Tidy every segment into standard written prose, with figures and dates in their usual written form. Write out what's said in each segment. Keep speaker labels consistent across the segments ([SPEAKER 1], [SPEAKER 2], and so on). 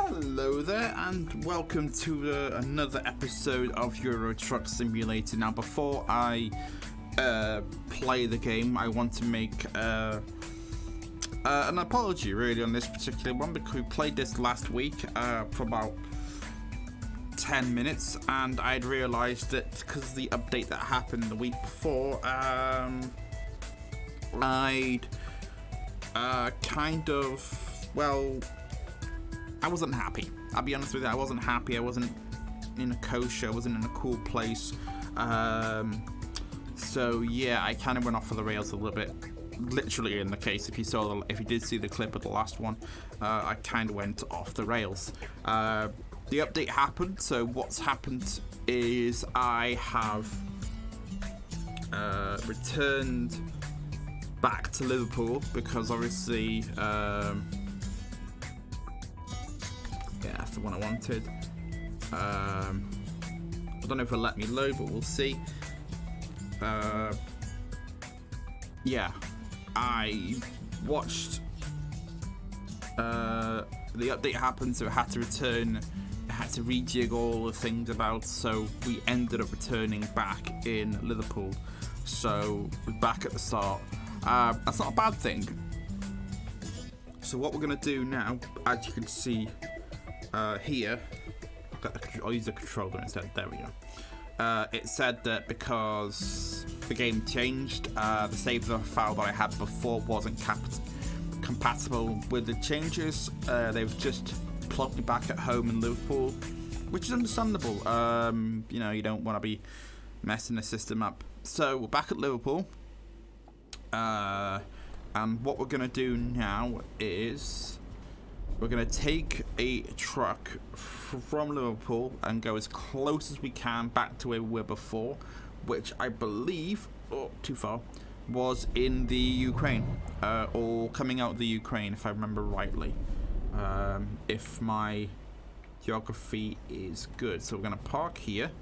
[SPEAKER 1] Hello there, and welcome to another episode of Euro Truck Simulator. Now, before I play the game, I want to make an apology, really, on this particular one, because we played this last week for about 10 minutes, and I'd realised that because of the update that happened the week before, I'd I wasn't happy. I'll be honest with you, I wasn't happy. I wasn't in a kosher, I wasn't in a cool place. So yeah, I kind of went off of the rails a little bit. Literally, in the case, if you did see the clip of the last one, I kind of went off the rails. The update happened, so what's happened is I have returned back to Liverpool because obviously, that's the one I wanted. I don't know if it'll let me load, but we'll see. Yeah, I watched the update happen, so it had to return. I had to rejig all the things about, so we ended up returning back in Liverpool. So we're back at the start. That's not a bad thing. So what we're gonna do now, as you can see here, I'll use the controller instead. There we go. It said that because the game changed, the save file that I had before wasn't compatible with the changes. They've just plugged me back at home in Liverpool, which is understandable. You don't want to be messing the system up. So we're back at Liverpool, and what we're gonna do now is we're going to take a truck from Liverpool and go as close as we can back to where we were before, which I believe, too far, was in the Ukraine, or coming out of the Ukraine, if I remember rightly, if my geography is good. So we're going to park here,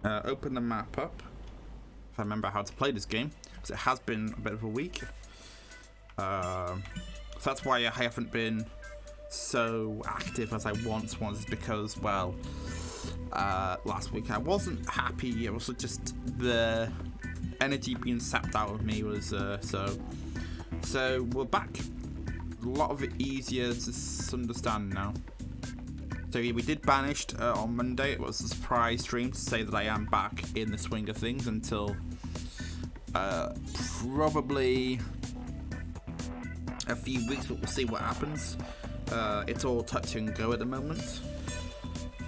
[SPEAKER 1] open the map up, if I remember how to play this game, because it has been a bit of a week. So that's why I haven't been so active as I once was, because, well, last week I wasn't happy. It was just the energy being sapped out of me was, so we're back. A lot of it easier to understand now. So yeah, we did Banished on Monday. It was a surprise stream to say that I am back in the swing of things until probably a few weeks, but we'll see what happens. It's all touch and go at the moment.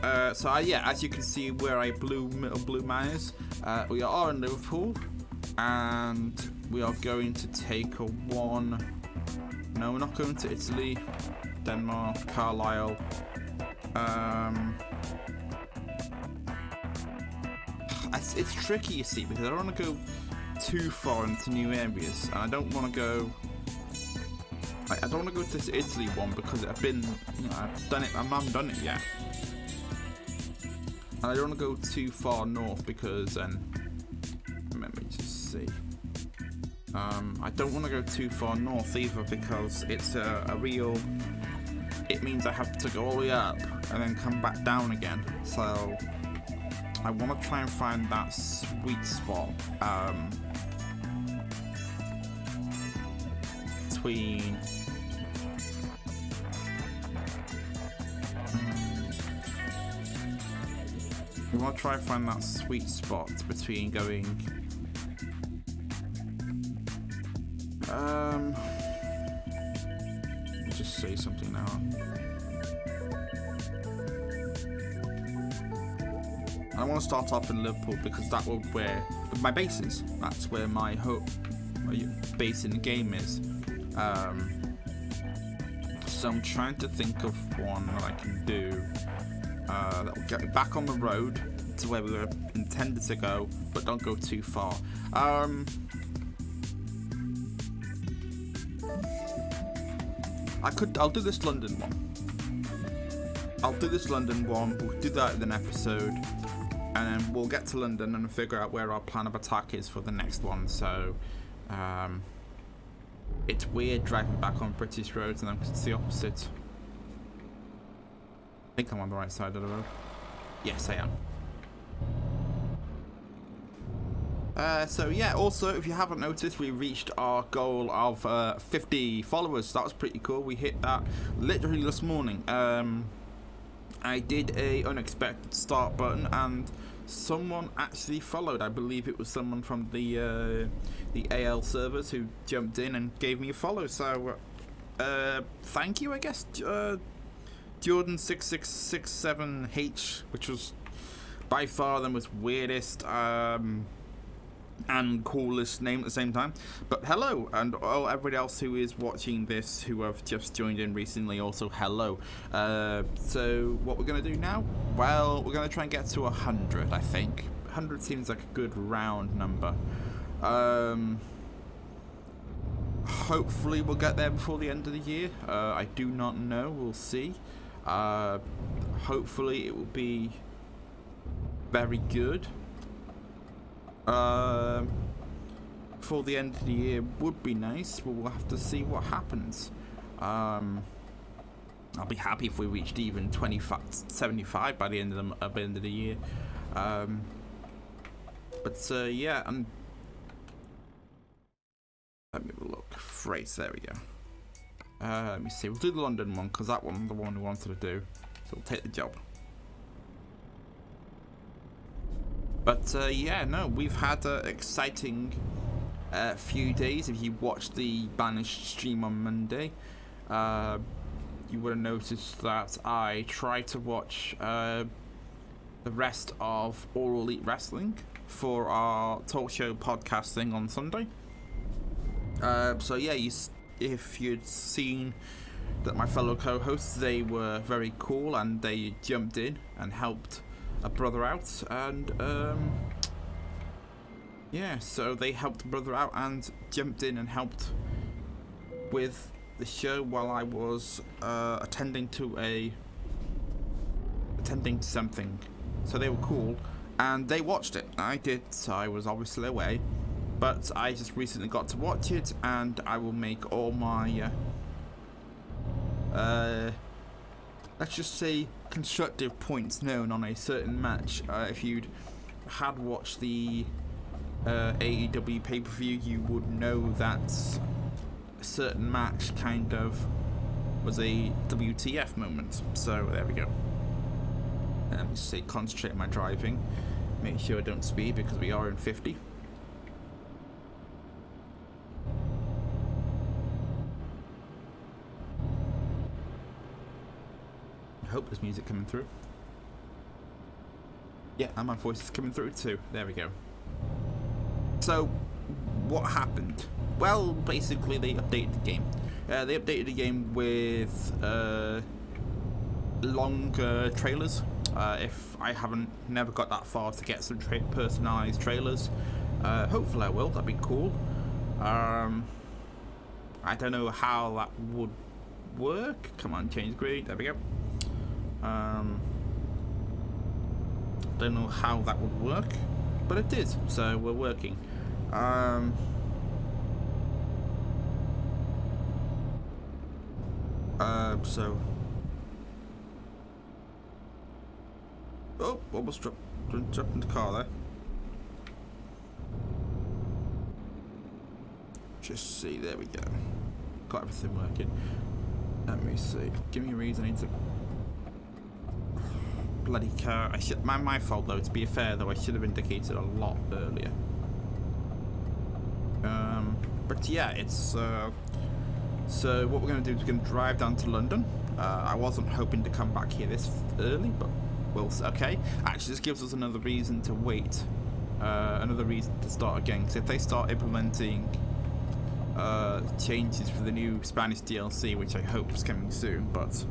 [SPEAKER 1] Yeah, as you can see where I blew mine is, we are in Liverpool, and we are going to take a one. No, we're not going to Italy, Denmark, Carlisle. It's tricky, you see, because I don't want to go too far into new areas, and I don't want to go. I don't want to go to this Italy one because I've done it. I haven't done it yet, and I don't want to go too far north because let me just see. I don't want to go too far north either because it's a real. It means I have to go all the way up and then come back down again. So I want to try and find that sweet spot between. We want to try and find that sweet spot between going. Let me just say something now. I want to start off in Liverpool because that will where my base is. That's where my base in the game is. So I'm trying to think of one that I can do that will get me back on the road to where we were intended to go, but don't go too far. I'll do this London one. We'll do that in an episode, and then we'll get to London and figure out where our plan of attack is for the next one. So, it's weird driving back on British roads, and then it's the opposite. I think I'm on the right side of the road. Yes, I am. So yeah, also, if you haven't noticed, we reached our goal of 50 followers. That was pretty cool. We hit that literally this morning. I did a unexpected start button and someone actually followed. I believe it was someone from the AL servers who jumped in and gave me a follow. So thank you, I guess, Jordan6667H, which was by far the most weirdest and coolest name at the same time. But hello, and everybody else who is watching this who have just joined in recently, also hello. So what we're going to do now? Well, we're going to try and get to 100, I think. 100 seems like a good round number. Hopefully we'll get there before the end of the year. I do not know, we'll see. Hopefully it will be very good. For the end of the year would be nice, but we'll have to see what happens. I'll be happy if we reached even 75 by the end of the year. But yeah, and let me have a look. Freight, there we go. Let me see. We'll do the London one because that one, the one we wanted to do. So we'll take the job. But yeah, no, we've had an exciting few days. If you watched the Banished stream on Monday, you would have noticed that I tried to watch the rest of All Elite Wrestling for our talk show podcast thing on Sunday. So yeah, if you'd seen that my fellow co-hosts, they were very cool and they jumped in and helped a brother out, and yeah, so they helped a brother out and jumped in and helped with the show while I was attending to something. So they were cool and they watched it. I did, so I was obviously away, but I just recently got to watch it, and I will make all my let's just say constructive points known on a certain match. If you'd had watched the AEW pay-per-view, you would know that a certain match kind of was a WTF moment. So there we go. Let me see, concentrate on my driving, make sure I don't speed because we are in 50. I hope there's music coming through. Yeah, and my voice is coming through too. There we go. So, what happened? Well, basically they updated the game. They updated the game with longer trailers. If I haven't never got that far to get some personalized trailers, hopefully I will. That'd be cool. I don't know how that would work. Come on, change grid. There we go. Don't know how that would work, but it did, so we're working. So almost dropped in the car there. Just see, there we go. Got everything working. Let me see. Give me a reason I need to. Bloody car. I should. My fault though. To be fair though, I should have indicated a lot earlier. But yeah, it's. So what we're going to do is we're going to drive down to London. I wasn't hoping to come back here this early, but well, okay. Actually, this gives us another reason to wait. Another reason to start again. Because if they start implementing changes for the new Spanish DLC, which I hope is coming soon, but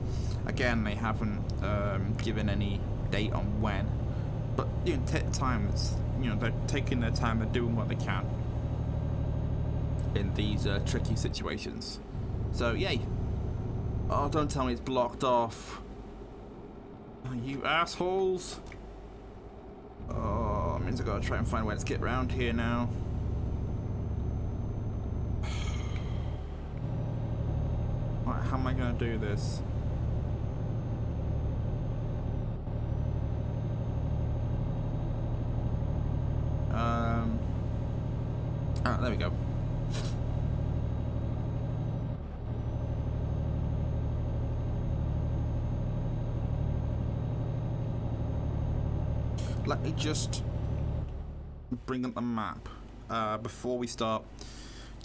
[SPEAKER 1] again, they haven't given any date on when. But you know, take time. It's, you know, they're taking their time. They're doing what they can in these tricky situations. So yay! Oh, don't tell me it's blocked off. Oh, you assholes! Oh, that means I gotta try and find a way to get around here now. Right, how am I gonna do this? we go. Let me just bring up the map before we start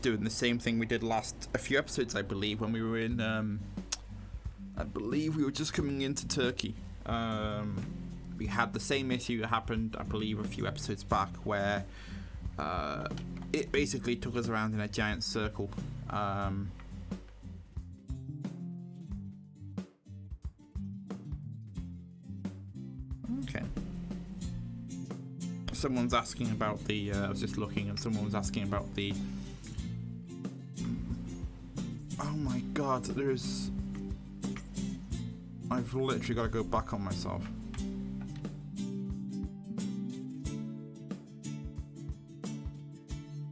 [SPEAKER 1] doing the same thing we did a few episodes, I believe, when we were in, I believe we were just coming into Turkey. We had the same issue that happened, I believe, a few episodes back, where it basically took us around in a giant circle. Okay. Someone's asking about the, I was just looking and someone was asking about the, oh my god, I've literally got to go back on myself.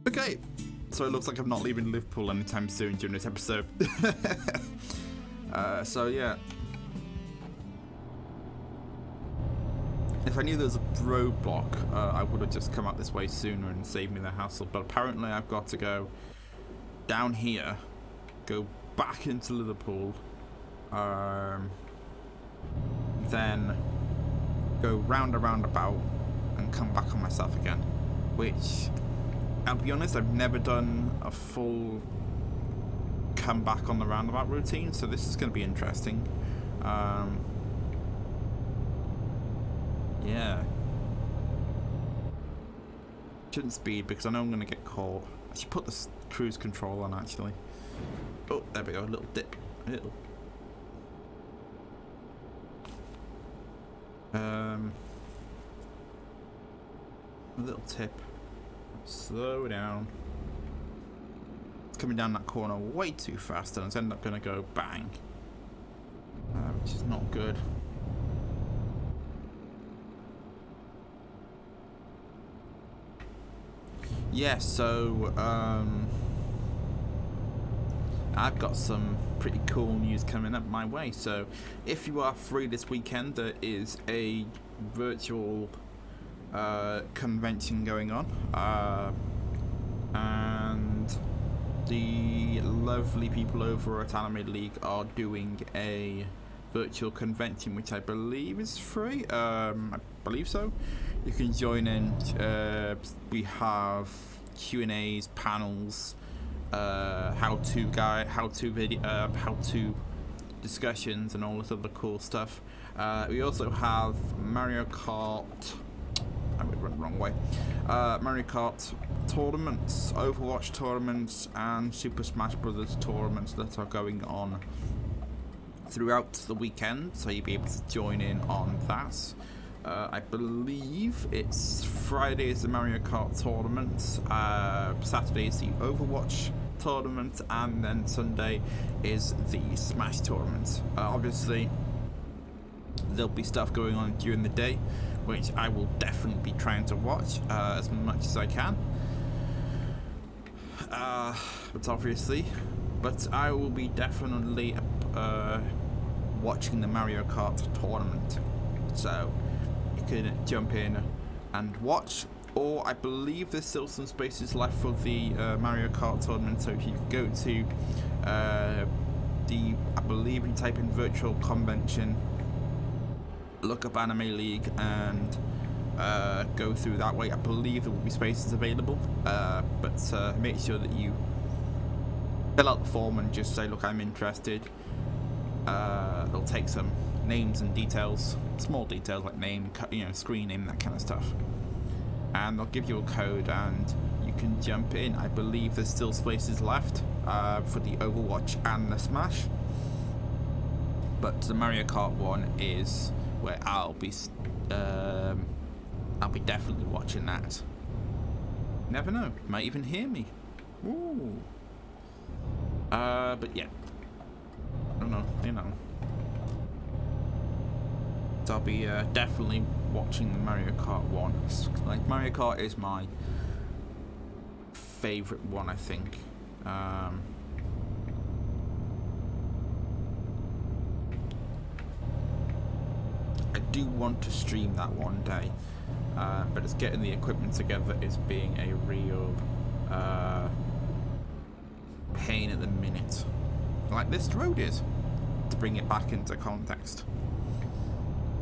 [SPEAKER 1] Okay, so it looks like I'm not leaving Liverpool anytime soon during this episode. So yeah. If I knew there was a roadblock, I would have just come out this way sooner and saved me the hassle. But apparently I've got to go down here, go back into Liverpool, then go round a roundabout and come back on myself again. Which, I'll be honest, I've never done a full come back on the roundabout routine, so this is going to be interesting. Yeah. Shouldn't speed because I know I'm going to get caught. I should put the cruise control on actually. Oh, there we go. A little dip. A little tip. Slow down. It's coming down that corner way too fast and it's ended up going to go bang. Which is not good. Yeah, so I've got some pretty cool news coming up my way. So if you are free this weekend, there is a virtual convention going on, and the lovely people over at Anime League are doing a virtual convention, which I believe is free. I believe so. You can join in. We have Q&As, panels, how-to discussions, and all this other cool stuff. We also have Mario Kart. I went the wrong way. Mario Kart tournaments, Overwatch tournaments, and Super Smash Brothers tournaments that are going on throughout the weekend, so you'll be able to join in on that. I believe it's Friday is the Mario Kart tournament, Saturday is the Overwatch tournament, and then Sunday is the Smash tournament. Obviously, there'll be stuff going on during the day, which I will definitely be trying to watch as much as I can. But I will be definitely watching the Mario Kart tournament. So you can jump in and watch, or I believe there's still some spaces left for the Mario Kart tournament. So if you go to I believe you type in virtual convention, look up Anime League and go through that way. I believe there will be spaces available, but make sure that you fill out the form and just say, look, I'm interested. They'll take some names and details, small details like name, screen name, that kind of stuff, and they'll give you a code and you can jump in. I believe there's still spaces left for the Overwatch and the Smash, but the Mario Kart one is where I'll be definitely watching that. Never know, might even hear me. Ooh. But yeah, I don't know, So I'll be definitely watching the Mario Kart one. Like, Mario Kart is my favourite one, I think. I do want to stream that one day, but it's getting the equipment together is being a real pain at the minute, like this road is, to bring it back into context.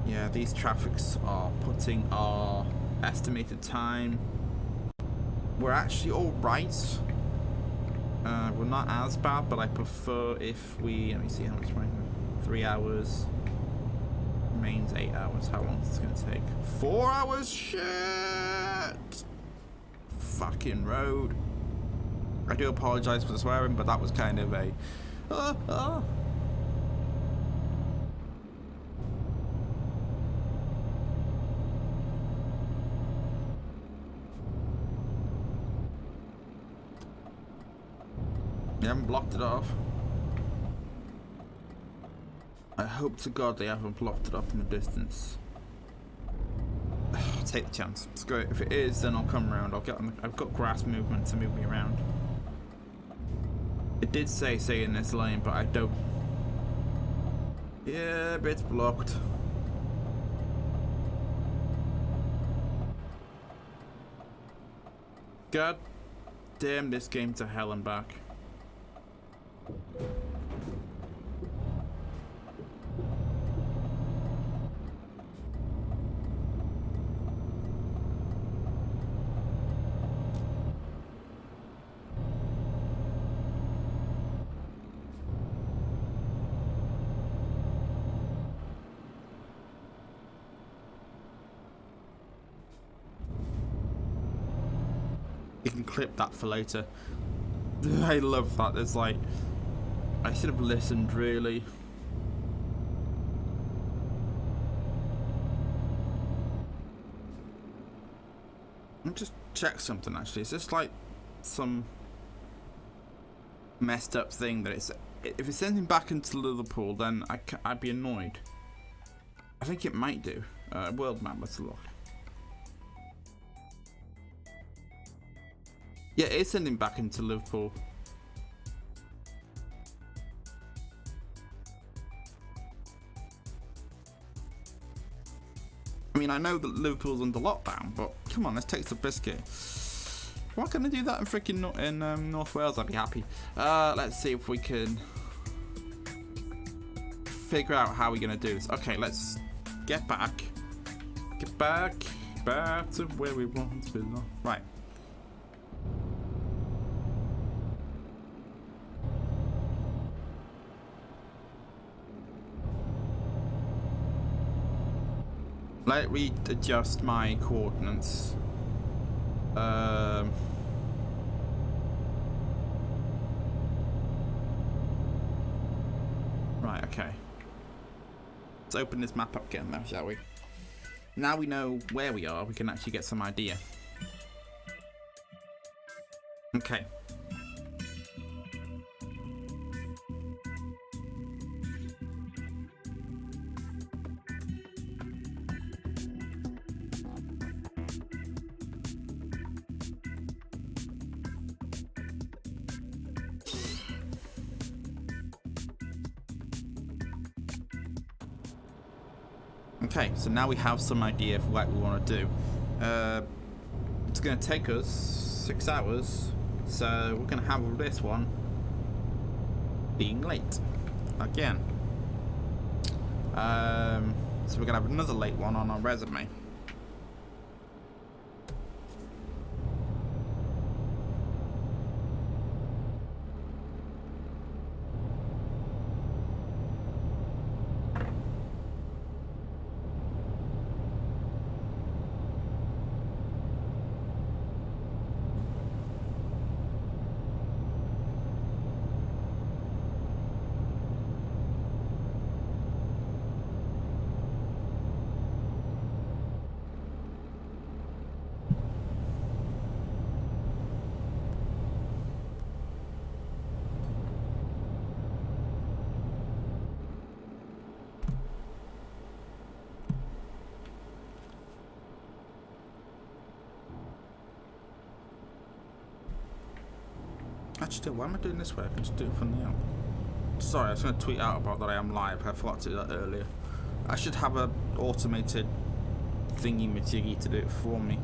[SPEAKER 1] Yeah, these traffics are putting our estimated time. We're actually alright. We're not as bad, but I prefer if we, let me see how much time. 3 hours. Remains 8 hours. How long is this going to take? 4 hours? Shit! Fucking road. I do apologise for the swearing, but that was kind of a... They haven't blocked it off. I hope to God they haven't blocked it off in the distance. I'll take the chance. Let's go. If it is, then I'll come around. I've got grass movement to move me around. It did say in this lane, but I don't. Yeah, but it's blocked. God damn this game to hell and back. You can clip that for later. I love that. There's like, I should have listened really. Let me just check something actually. Is this like some messed up thing that it's, if it's sending back into Liverpool, then I'd be annoyed. I think it might do. World map, let's look. Yeah, it's sending back into Liverpool. I mean, I know that Liverpool's under lockdown, but come on, let's take the biscuit. Why can't I do that in freaking North Wales? I'd be happy. Let's see if we can figure out how we're gonna do this. Okay, let's get back. Get back to where we want to be. Right. Let me adjust my coordinates. Right, okay. Let's open this map up again now, shall we? Now we know where we are, we can actually get some idea. Okay. Okay, so now we have some idea of what we want to do. It's going to take us 6 hours, so we're going to have this one being late again. So we're going to have another late one on our resume. Actually, why am I doing this way? I can just do it from now. Sorry, I was going to tweet out about that I am live. I forgot to do that earlier. I should have an automated thingy majiggy to do it for me.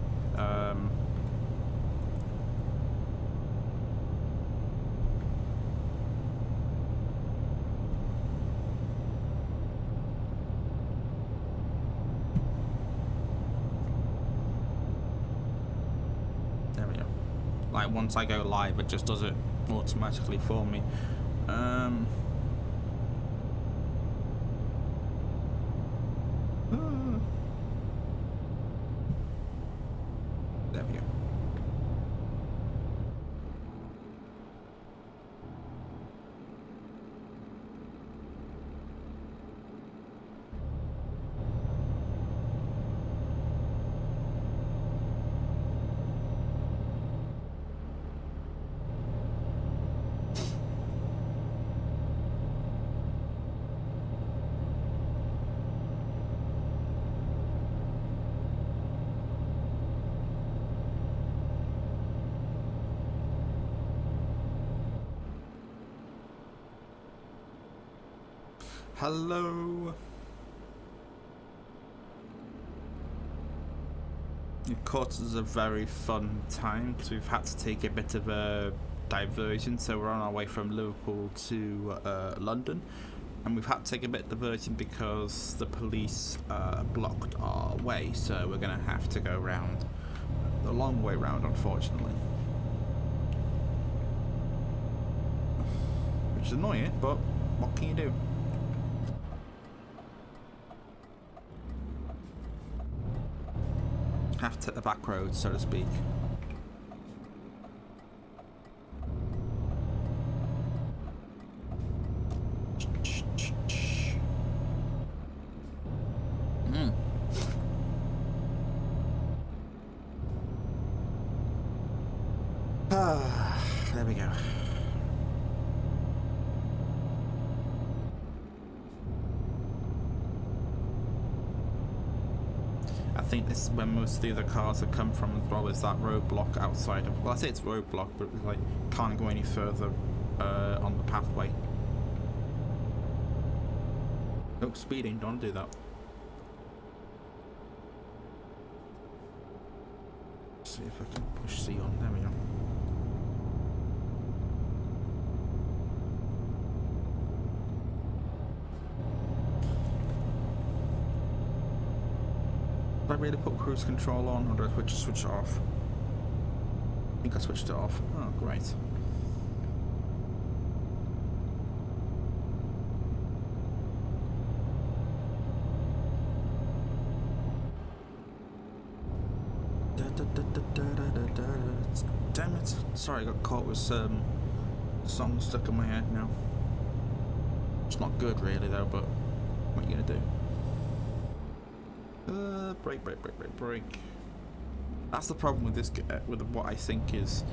[SPEAKER 1] Like once I go live, it just does it automatically for me. There we go. Hello. Of course, it's a very fun time because we've had to take a bit of a diversion. So we're on our way from Liverpool to London, and we've had to take a bit of diversion because the police blocked our way. So we're gonna have to go round the long way round, unfortunately, which is annoying. But what can you do? Have to take the back road, so to speak. There we go. I think this is where most of the other cars have come from as well, is that roadblock outside of, well, I say it's roadblock, but it's like can't go any further on the pathway. No speeding, don't do that. Let's see if I can push C on, there we go. Did I really put cruise control on, or did I switch it off? I think I switched it off. Oh, great. Damn it. Sorry, I got caught with some song stuck in my head now. It's not good really though, but what are you gonna do? Break. That's the problem with this, with what I think is,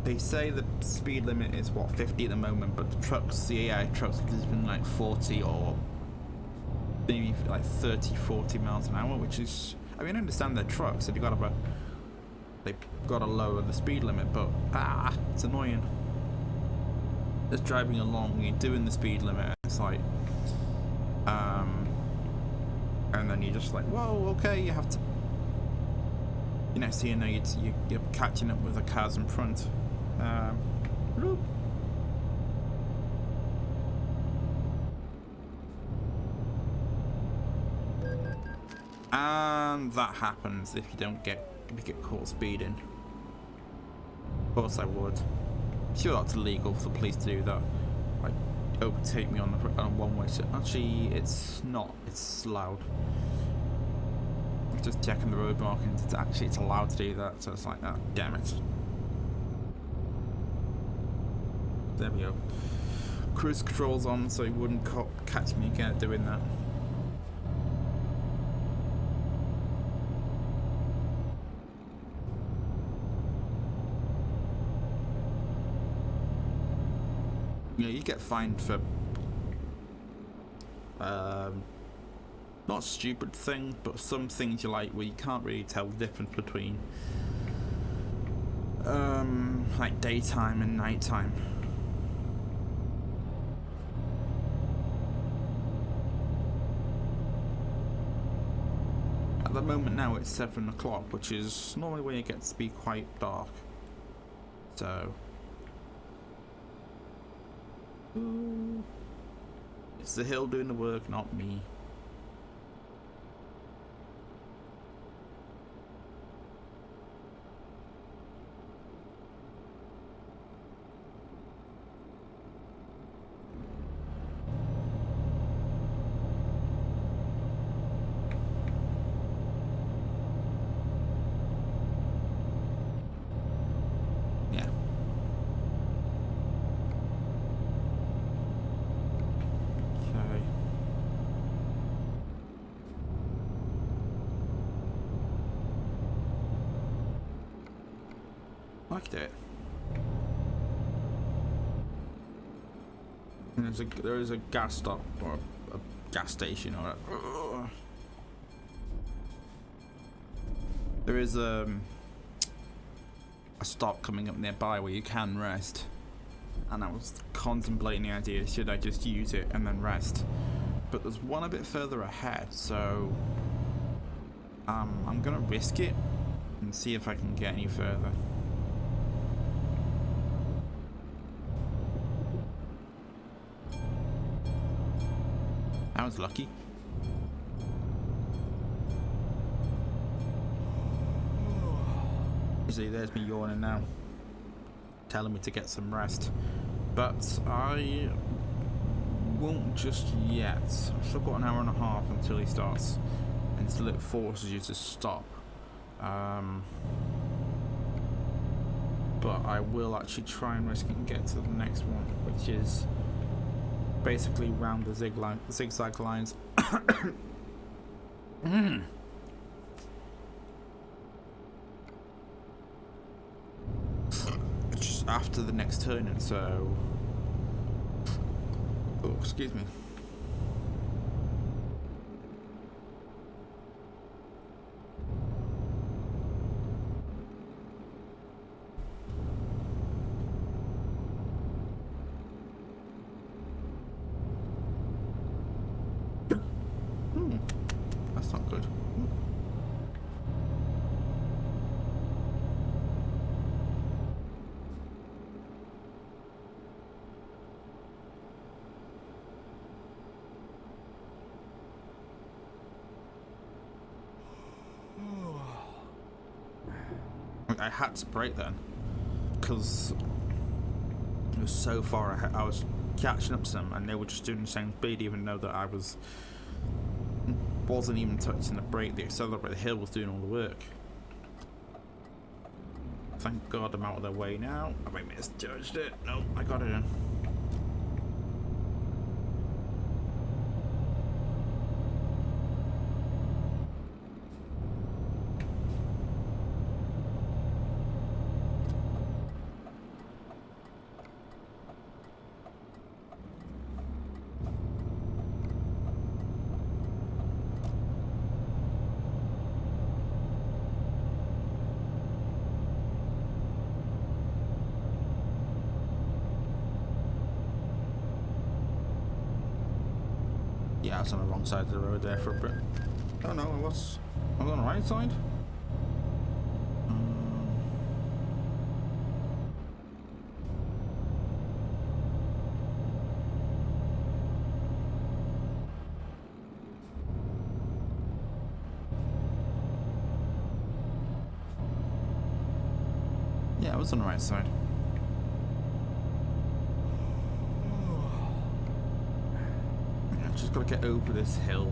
[SPEAKER 1] they say the speed limit is what, 50 at the moment, but the trucks, the AI trucks, has been like 40 or maybe like 30, 40 miles an hour, which is, I mean, I understand they're trucks, so they've got to lower the speed limit, but it's annoying. Just driving along, you're doing the speed limit, and it's like, and then you're just like, whoa, okay, you have to. You next thing you know, you're catching up with the cars in front. And that happens if you get caught speeding. Of course I would. Sure, that's illegal for the police to do that. Like, overtake me on a one-way. So actually, it's not. It's allowed. I'm just checking the road marking. It's allowed to do that. So it's like, ah, damn it. There we go. Cruise control's on, so he wouldn't catch me again doing that. You know, you get fined for not stupid things, but some things you like where you can't really tell the difference between like daytime and nighttime. At the moment now it's 7 o'clock, which is normally when it gets to be quite dark. So it's the hill doing the work, not me. Liked it. And there is a gas stop or a gas station or there is a stop coming up nearby where you can rest. And I was contemplating the idea, should I just use it and then rest? But there's one a bit further ahead, so I'm gonna risk it and see if I can get any further. I was lucky. You see, there's me yawning now, telling me to get some rest. But I won't just yet. I've still got an hour and a half until he starts, until it forces you to stop. But I will actually try and risk it and get to the next one, which is basically round the zigzag lines. Just after the next turn, and so. Oh, excuse me. That's not good. I had to brake then, because it was so far ahead. I was catching up to them, and they were just doing the same speed, even though that I wasn't even touching the brake. The accelerator, the hill was doing all the work. Thank God I'm out of their way now. I might misjudged it. No, I got it in. Yeah, I was on the wrong side of the road there for a bit. Oh no, I was on the right side. Yeah, I was on the right side. Just gotta get over this hill.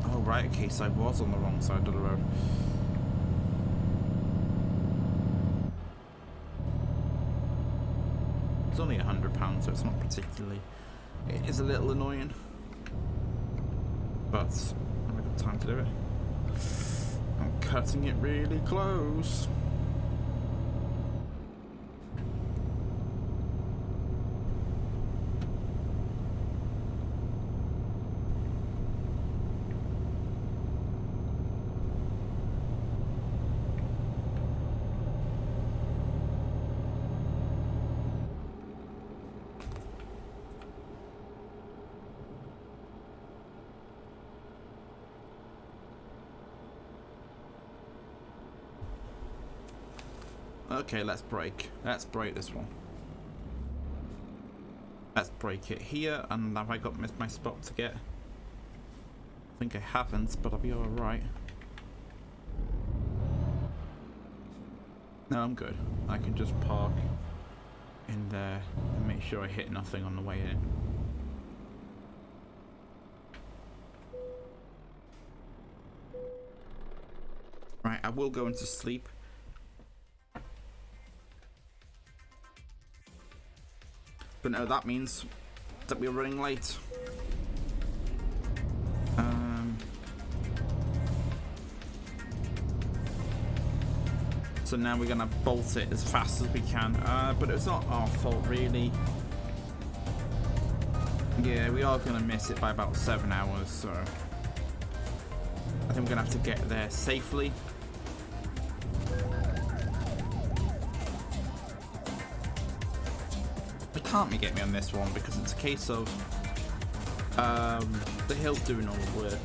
[SPEAKER 1] Oh right, okay, so I was on the wrong side of the road. It's only £100, so it's not particularly. It is a little annoying, but I've got time to do it. I'm cutting it really close. Okay, let's brake. Let's brake this one. Let's brake it here, and have I got my spot to get? I think I haven't, but I'll be alright. No, I'm good. I can just park in there and make sure I hit nothing on the way in. Right, I will go into sleep. But no, that means that we're running late. So now we're gonna bolt it as fast as we can, but it's not our fault really. Yeah, we are gonna miss it by about 7 hours, so I think we're gonna have to get there safely. But can't get me on this one because it's a case of the hill's doing all the work.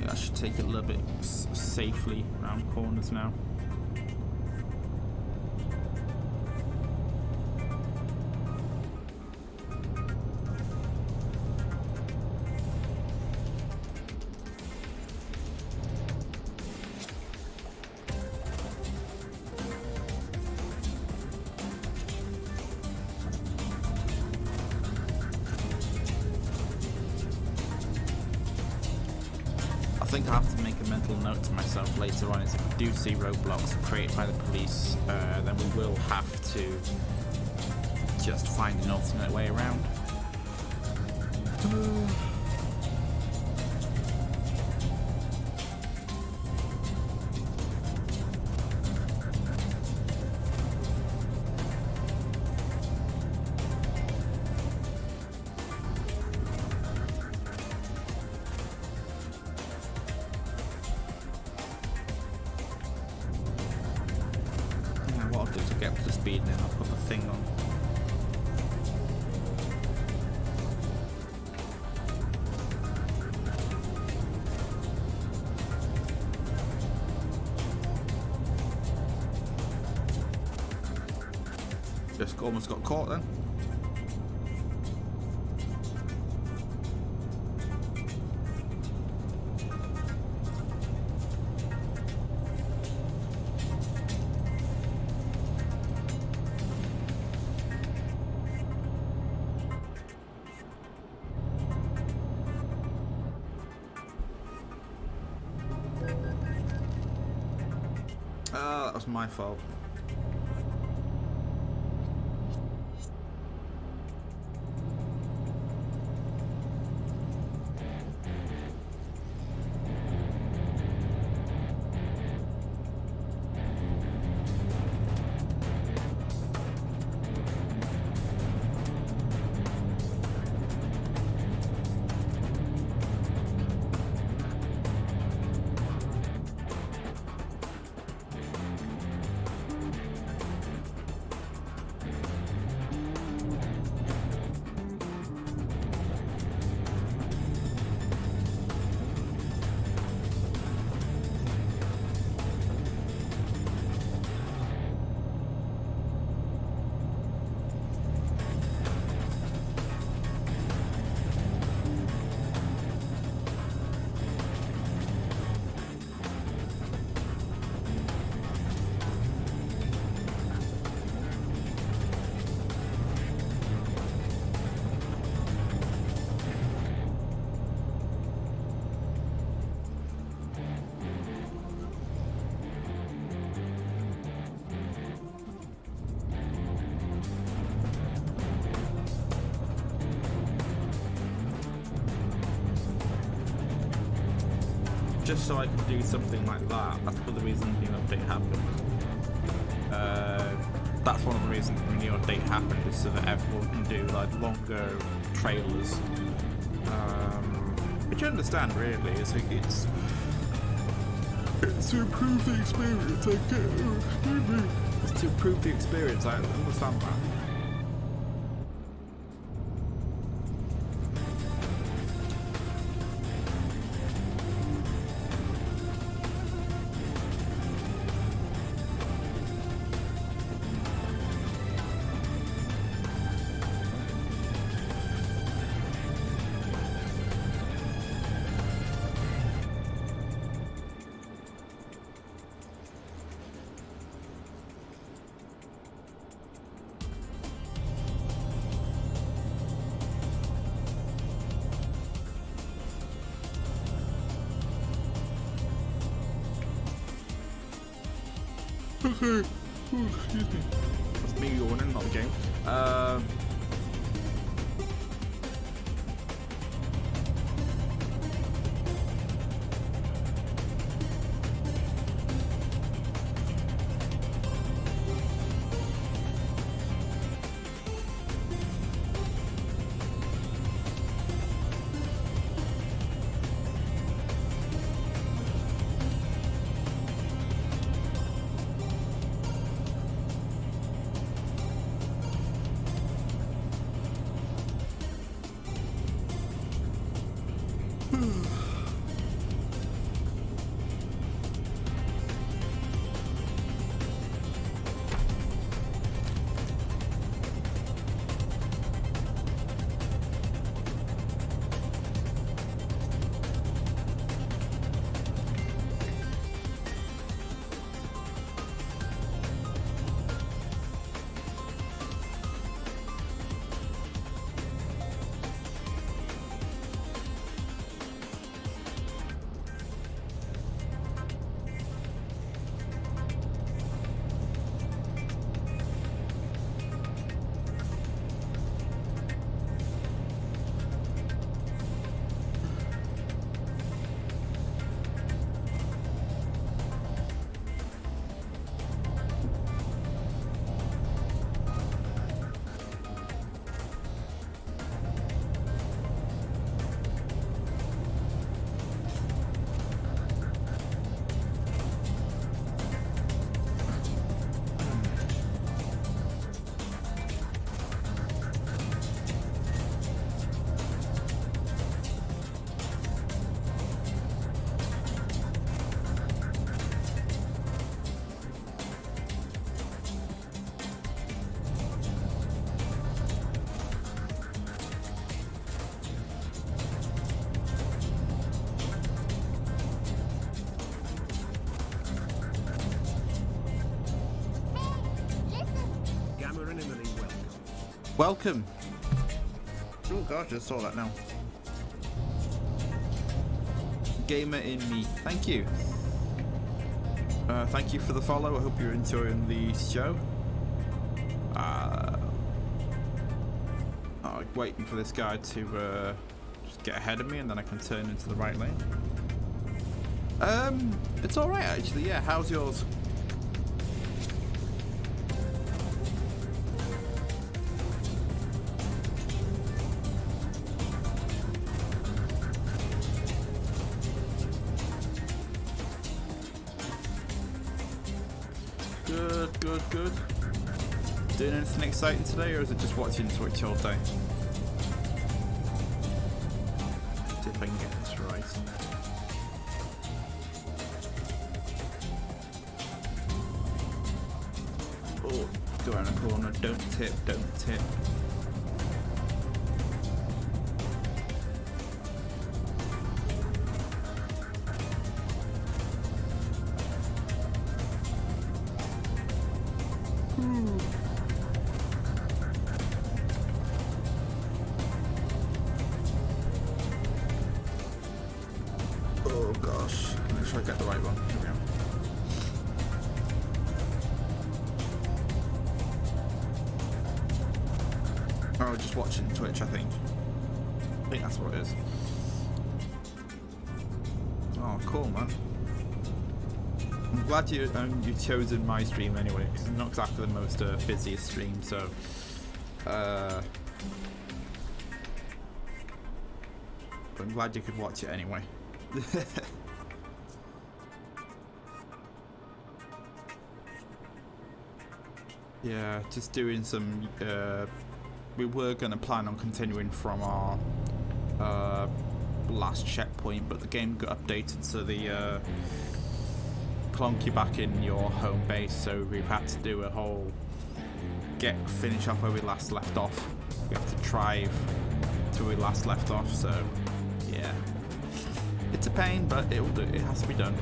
[SPEAKER 1] I should take it a little bit safely around corners now. I think I have to make a mental note to myself later on is if we do see roadblocks created by the police, then we will have to just find an alternate way around. What I'll do is I'll get up to speed and then I'll put the thing on. Just almost got caught then. That was my fault. Just so I can do something like that. That's one of the reasons the new update happened. That's one of the reasons the new update happened, is so that everyone can do like longer trailers. Which I understand really, it's to improve the experience. It's to improve the experience. I understand that. Excuse me. That's me yawning, not the game. Welcome. Oh gosh, I just saw that now. Gamer in me. Thank you. Thank you for the follow. I hope you're enjoying the show. I'm waiting for this guy to just get ahead of me, and then I can turn into the right lane. It's all right actually. Yeah. How's yours? Good. Doing anything exciting today, or is it just watching Twitch all day? See if I can get this right. Oh, go around the corner. Don't tip. Oh gosh, make sure I get the right one. Here we go. Oh, just watching Twitch, I think that's what it is. Oh, cool, man. I'm glad you've chosen my stream anyway, because it's not exactly the most busiest stream, so but I'm glad you could watch it anyway. Yeah, just doing some we were going to plan on continuing from our last checkpoint, but the game got updated, so the plonk you back in your home base, so we've had to do a whole finish off where we last left off. We have to drive to where we last left off, so yeah, it's a pain, but it will do. It has to be done.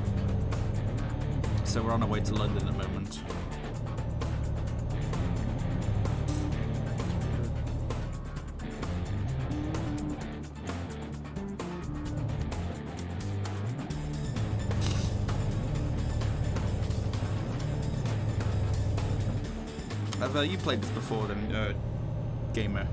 [SPEAKER 1] So we're on our way to London at the moment. Have you played this before then, gamer?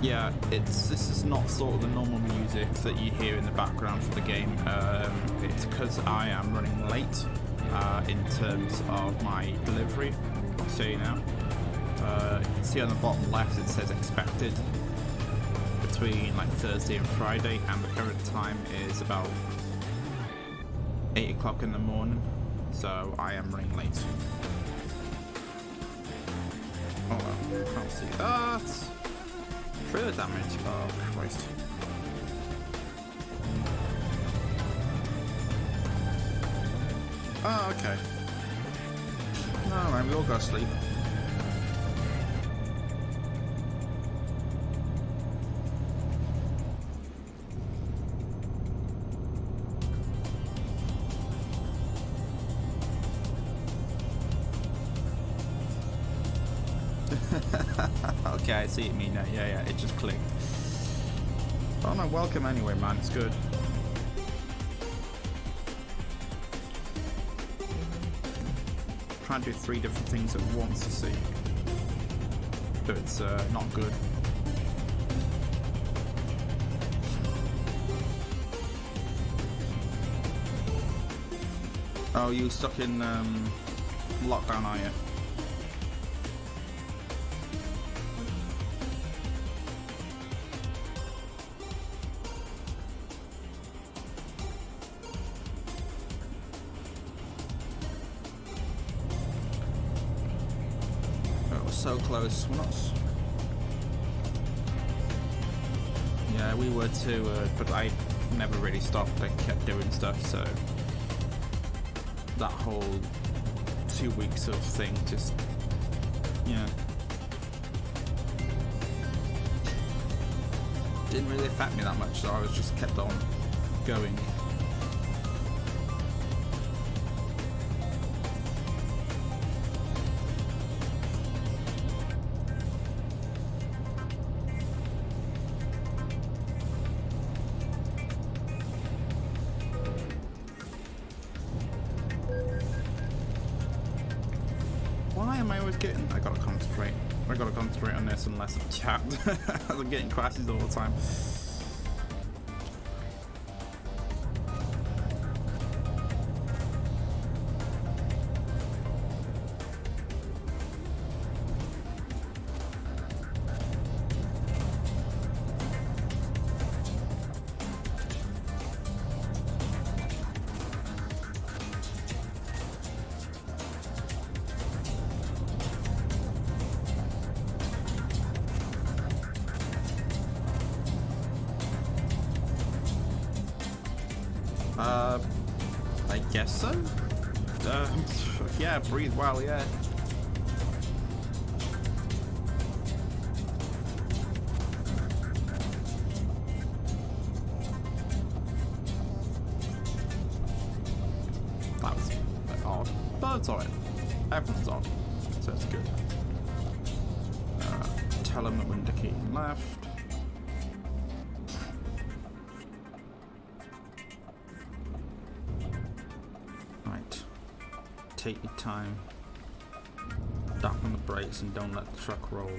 [SPEAKER 1] Yeah, this is not sort of the normal music that you hear in the background for the game. It's because I am running late in terms of my delivery. I'll show you now. You can see on the bottom left it says expected between like Thursday and Friday, and the current time is about 8 o'clock in the morning, so I am running late. Oh well, can't see that. Trailer damage. Oh Christ. Oh, okay. Alright, we all go to sleep. Okay, I see what you mean now. Yeah, it just clicked. Oh no, welcome anyway, man. It's good. Trying to do 3 different things at once to see, but it's not good. Oh, you stuck in lockdown, are you? So close. We're not. Yeah, we were too, but I never really stopped. I kept doing stuff, so that whole 2 weeks of thing just, yeah, didn't really affect me that much. So I was just kept on going. Why am I always getting... I gotta concentrate on this unless I'm chapped. I'm getting crashes all the time. I guess so. Yeah, breathe well, yeah. That was a bit odd, but it's alright. Everyone's on, so it's good. Tell him that we're indicating left. Take your time, tap on the brakes and don't let the truck roll.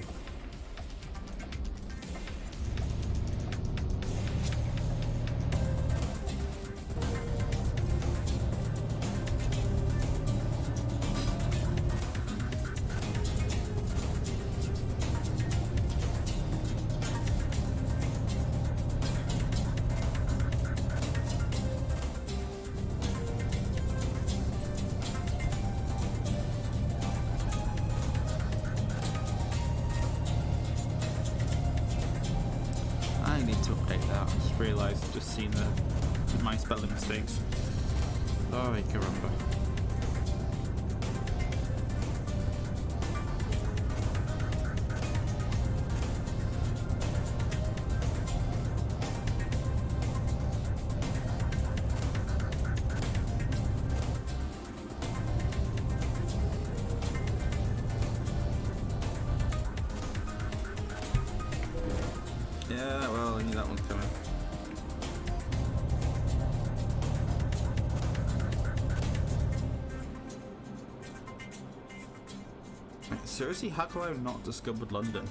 [SPEAKER 1] guys have just seen my spelling mistakes. Oh, I can remember. Yeah, well, I knew that one's coming. Seriously, how come I've not discovered London?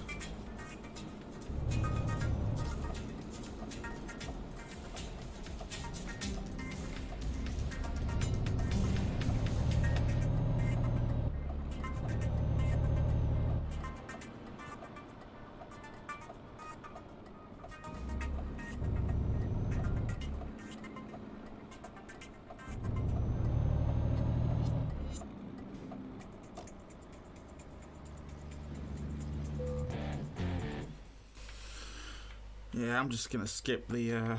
[SPEAKER 1] Yeah, I'm just gonna skip the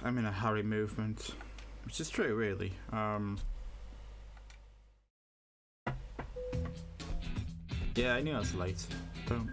[SPEAKER 1] I'm in a hurry movement, which is true, really. Yeah, I knew I was late. Don't.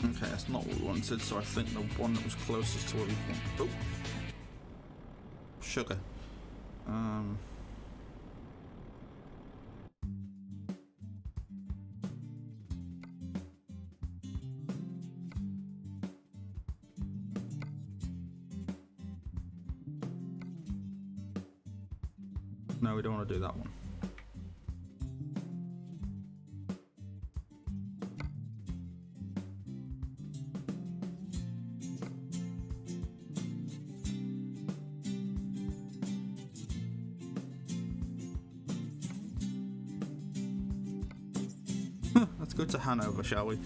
[SPEAKER 1] Okay, that's not what we wanted, so I think the one that was closest to what we want. Oh! Sugar. No, we don't want to do that one. Let's go to Hanover, shall we?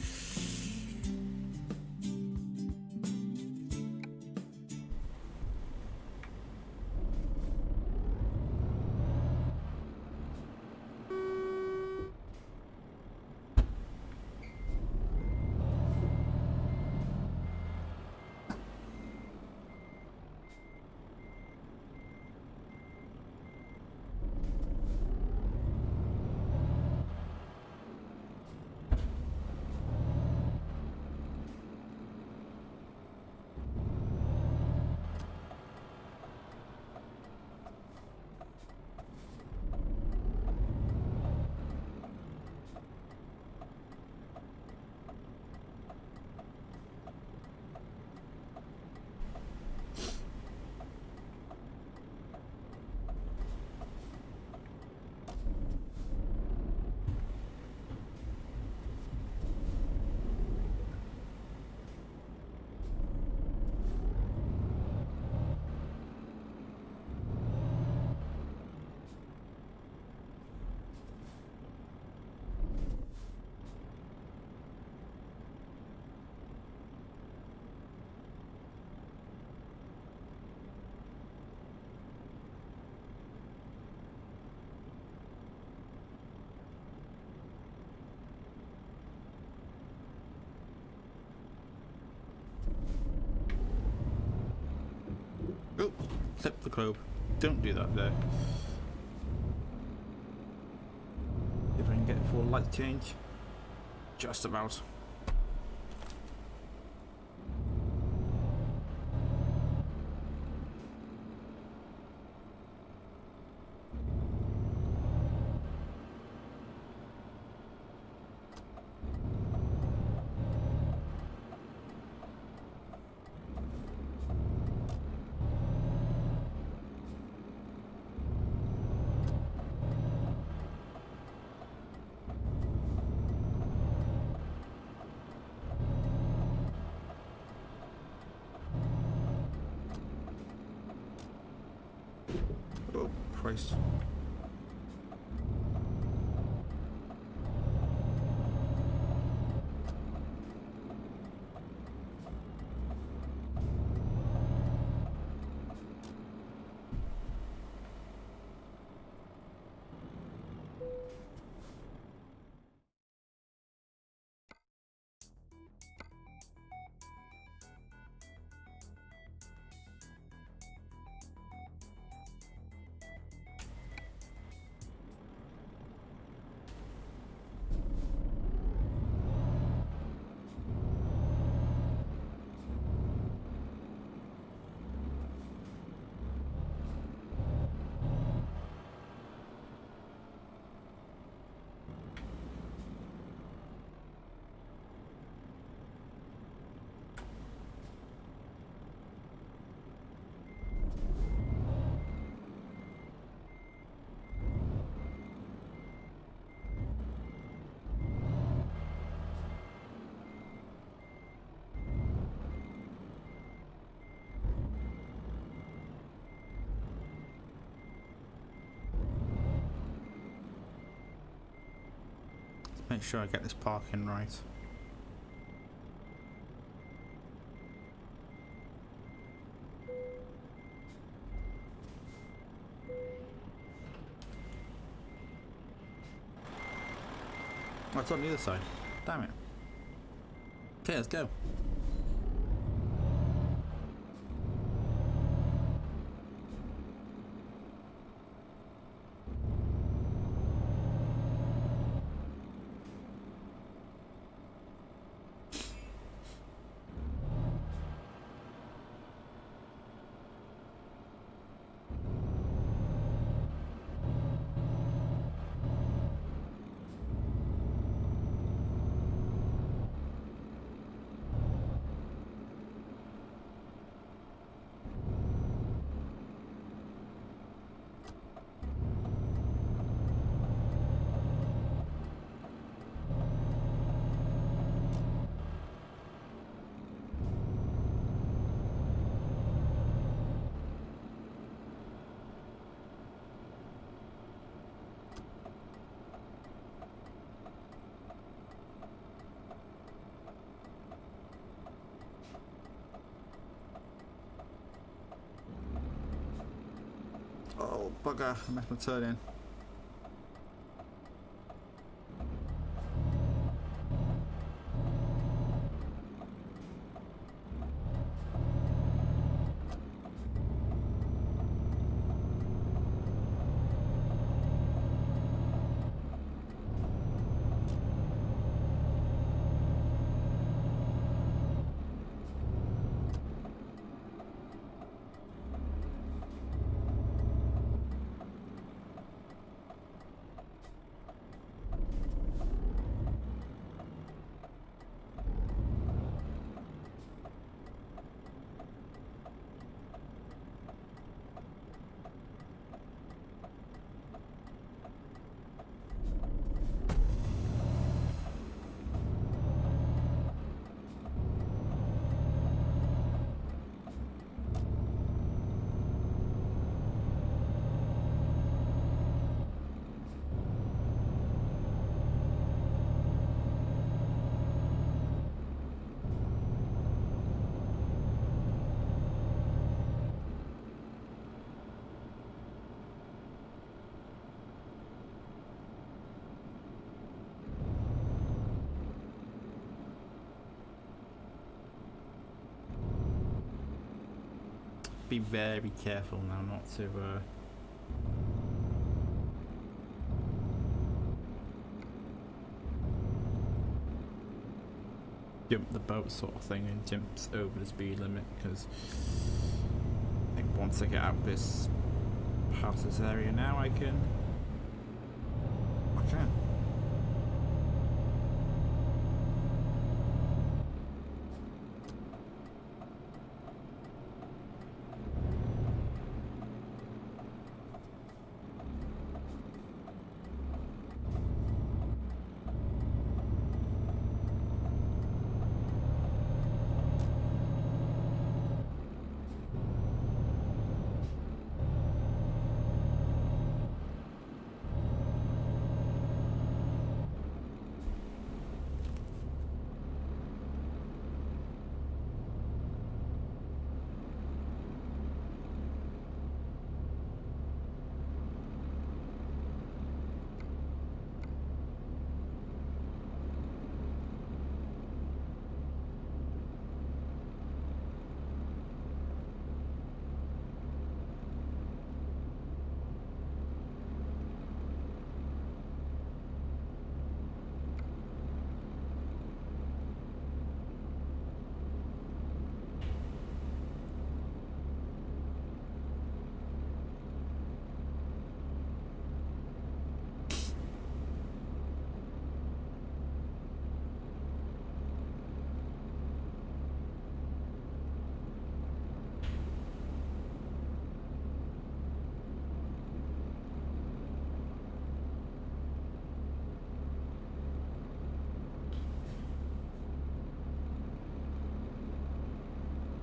[SPEAKER 1] Oh, clip the globe. Don't do that there. If I can get full light change. Just about. Christ. Make sure I get this parking right. Oh, it's on the other side. Damn it. Okay, let's go. Oh, bugger, I messed my turn in. Be very careful now not to jump the boat sort of thing and jumps over the speed limit, because I think once I get out of this past this area now I can.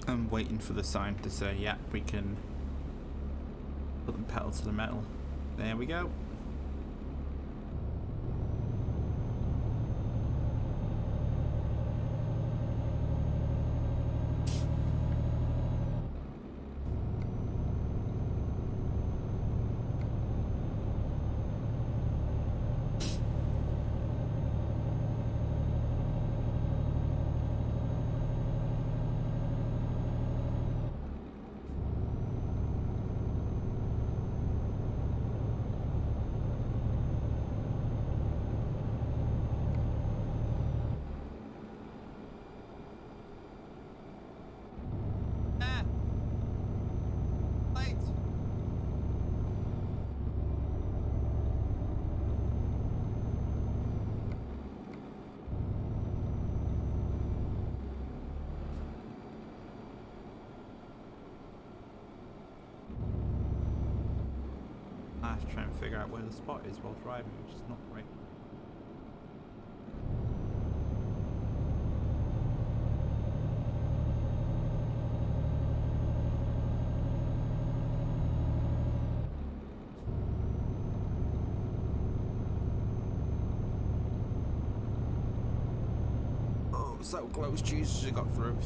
[SPEAKER 1] I'm waiting for the sign to say, yeah, we can put the pedal to the metal. There we go. I have to try and figure out where the spot is while driving, which is not great. Oh, so close, Jesus, it got through.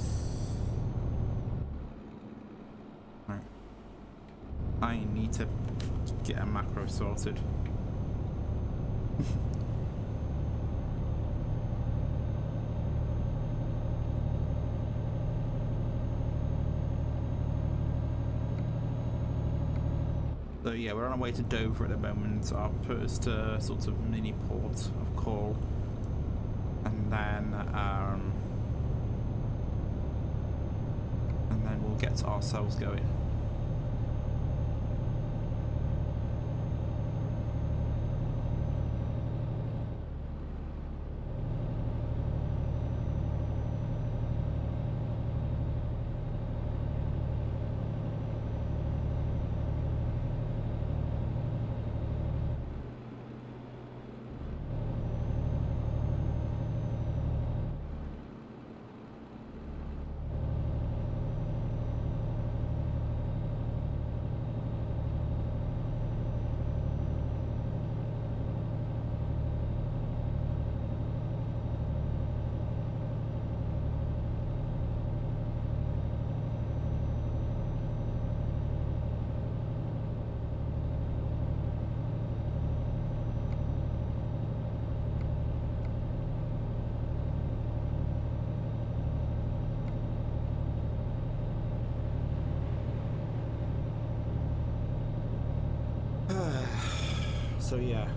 [SPEAKER 1] Right. I need to get a macro sorted. So yeah, we're on our way to Dover at the moment, our first sort of mini port of call, and then we'll get ourselves going. So yeah.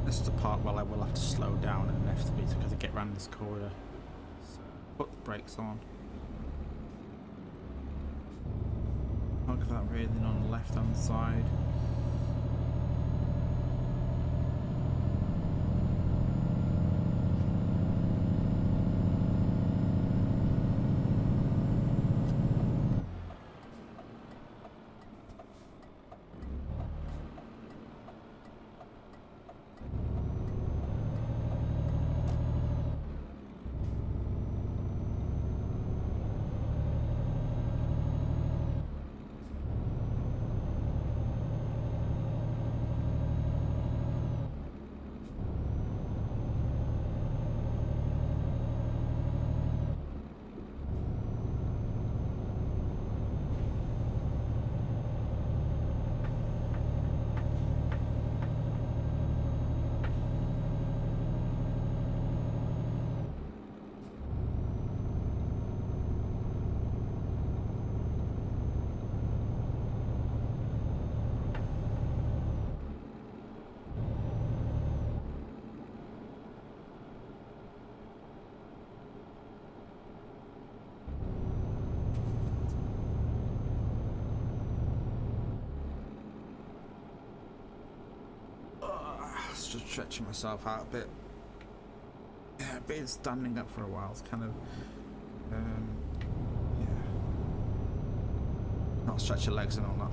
[SPEAKER 1] This is the part where I will have to slow down inevitably because I get around this corner. So put the brakes on. Look at that railing on the left hand side. just stretching myself out a bit. Yeah, being standing up for a while is kind of, yeah. Not stretch your legs and all that.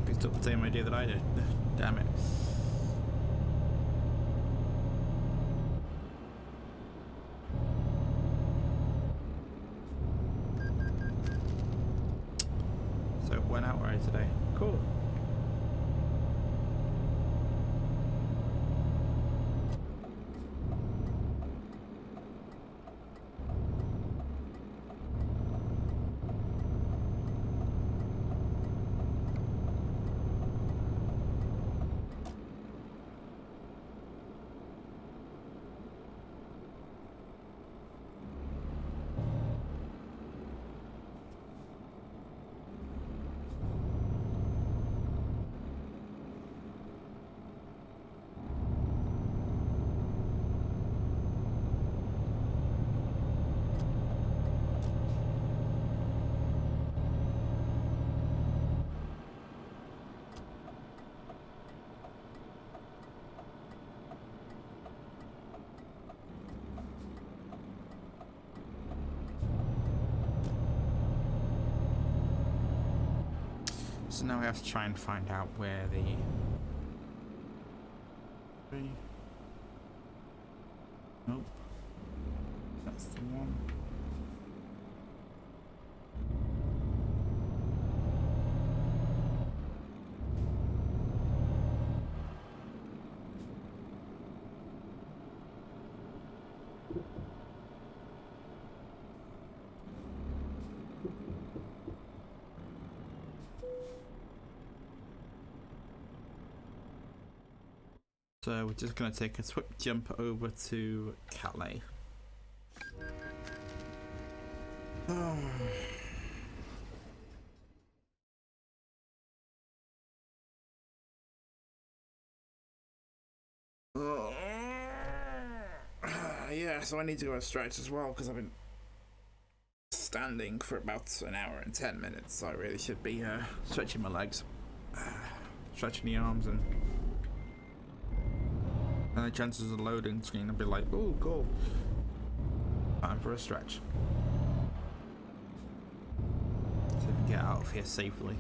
[SPEAKER 1] Picked up the same idea that I did. Damn it. So it went out right today. Cool. So now we have to try and find out where the... Nope. That's the one. So we're just going to take a quick jump over to Calais. Yeah, so I need to go a stretch as well because I've been standing for about an hour and 10 minutes. So I really should be stretching my legs, stretching the arms, and the chances of the loading screen will be like, oh, cool. Time for a stretch. So we can get out of here safely.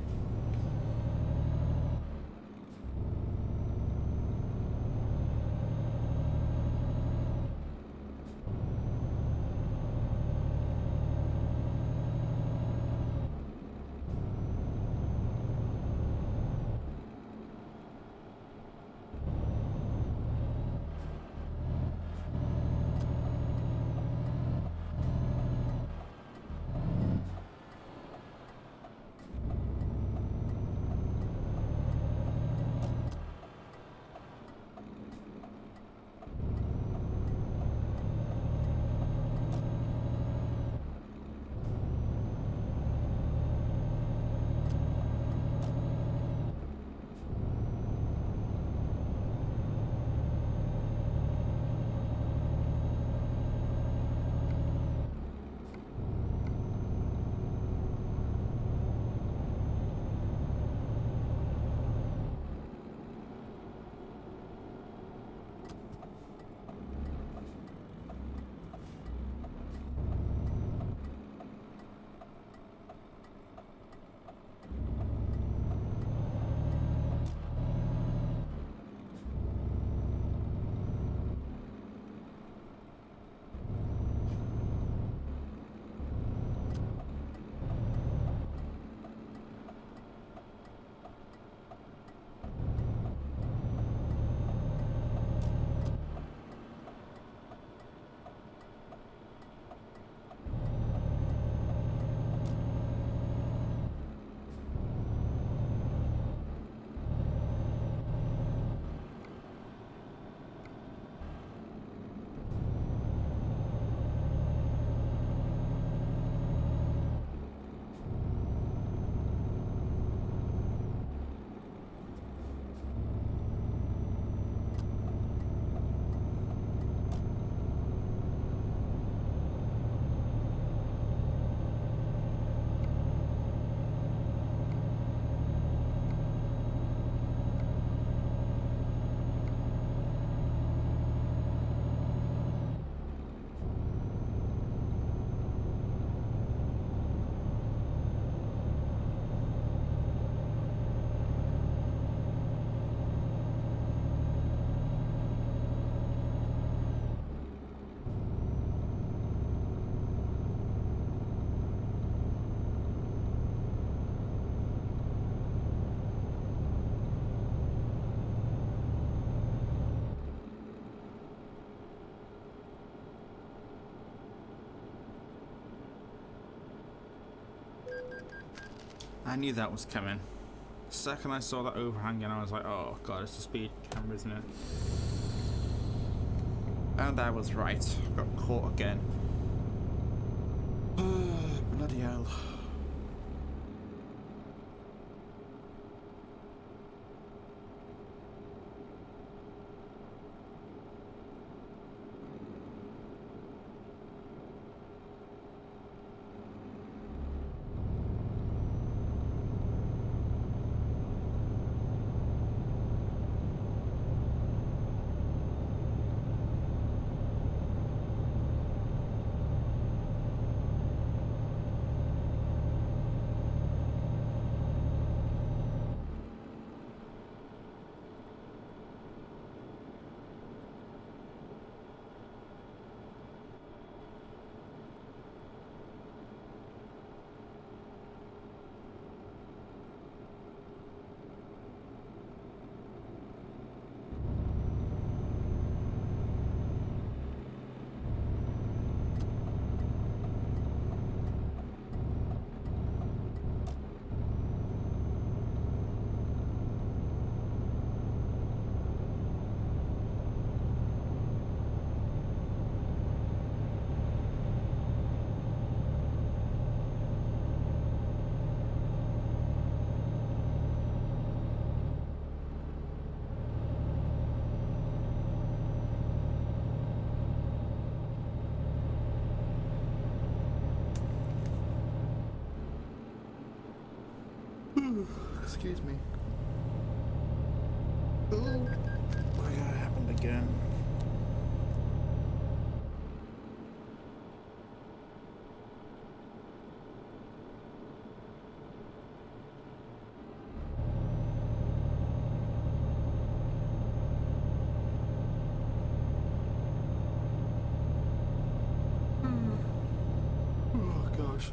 [SPEAKER 1] I knew that was coming. The second I saw that overhang, and I was like, oh god, it's the speed camera, isn't it? And I was right. Got caught again. Bloody hell. Excuse me. Oh, why that happened again? Oh gosh.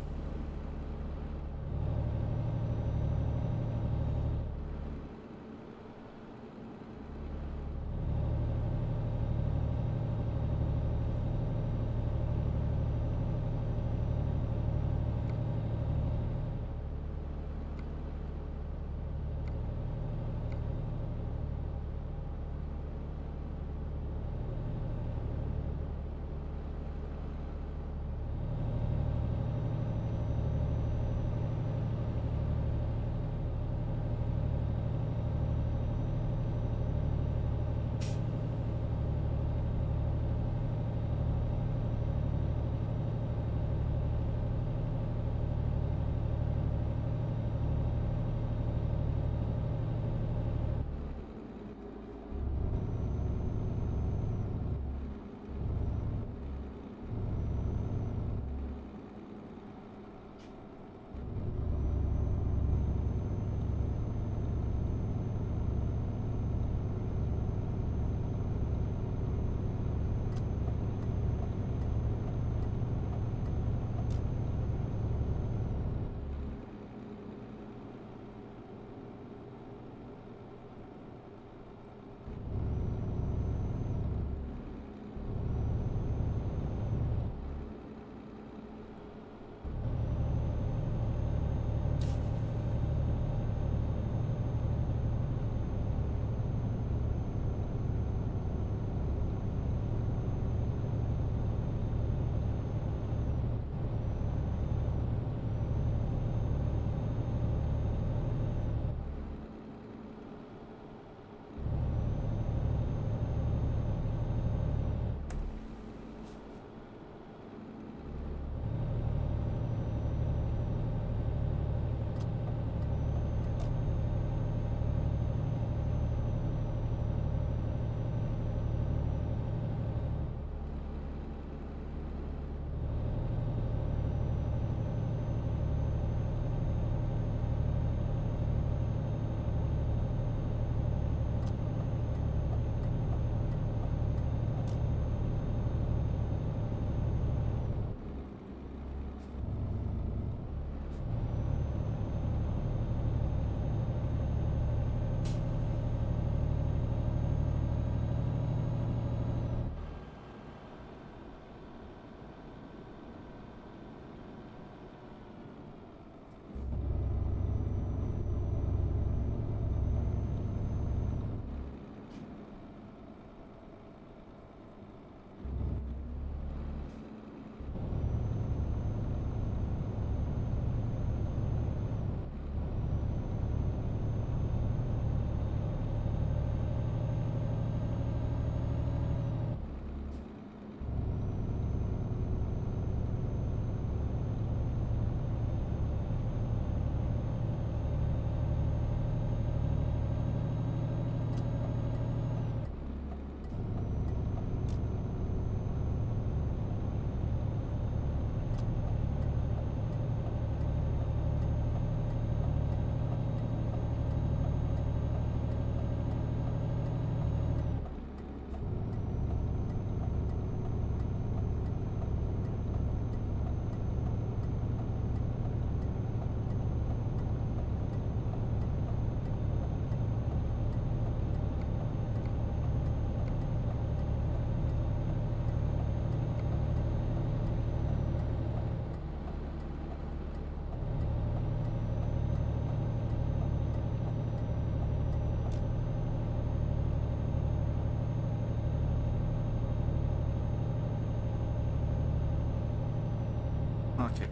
[SPEAKER 1] Okay.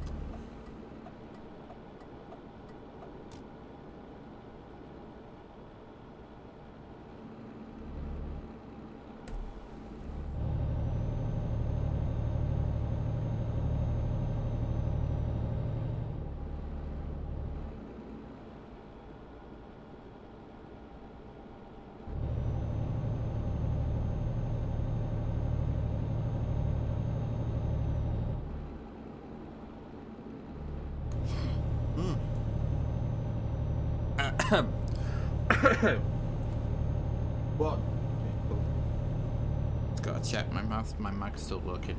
[SPEAKER 1] What? Gotta check my mouth. My mic's still working.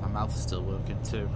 [SPEAKER 1] My mouth's still working too.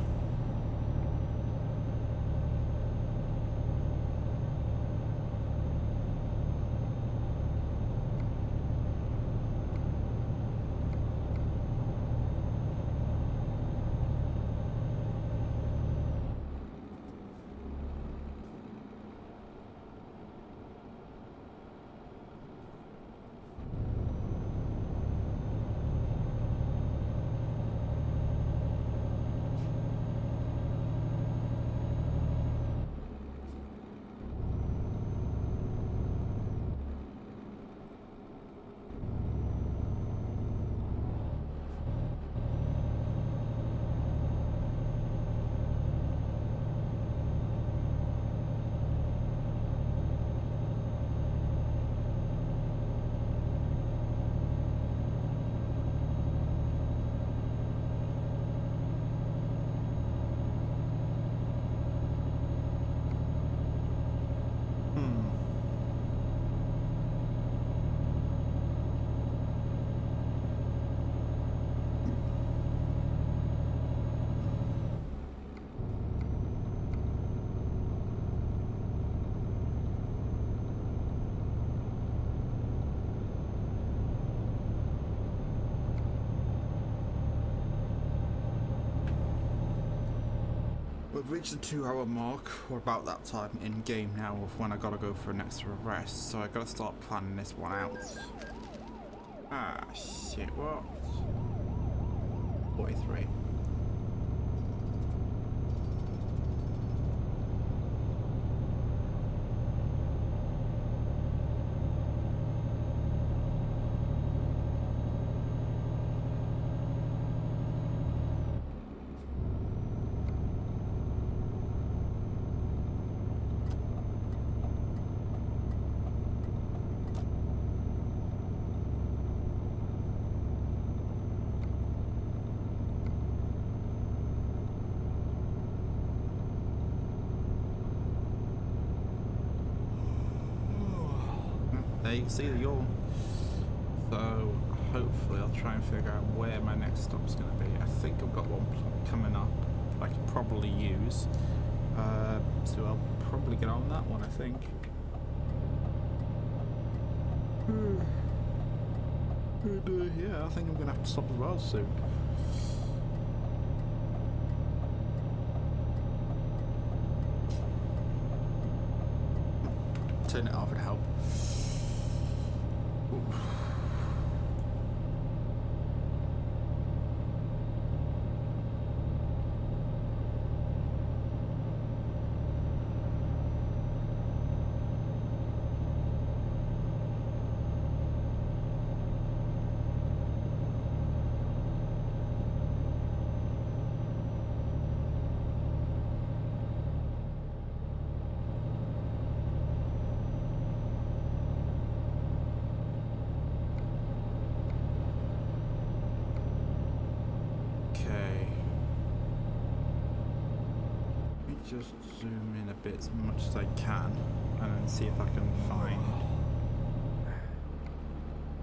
[SPEAKER 1] We've reached the 2-hour mark, or about that time in game now of when I gotta go for an extra rest, so I gotta start planning this one out. Ah, shit, what? 43. There you can see the yawn. So hopefully I'll try and figure out where my next stop's going to be. I think I've got one coming up I could probably use. So I'll probably get on that one, I think. And, yeah, I think I'm going to have to stop as well soon. Turn it off would help. Ooh. Just zoom in a bit as much as I can and then see if I can find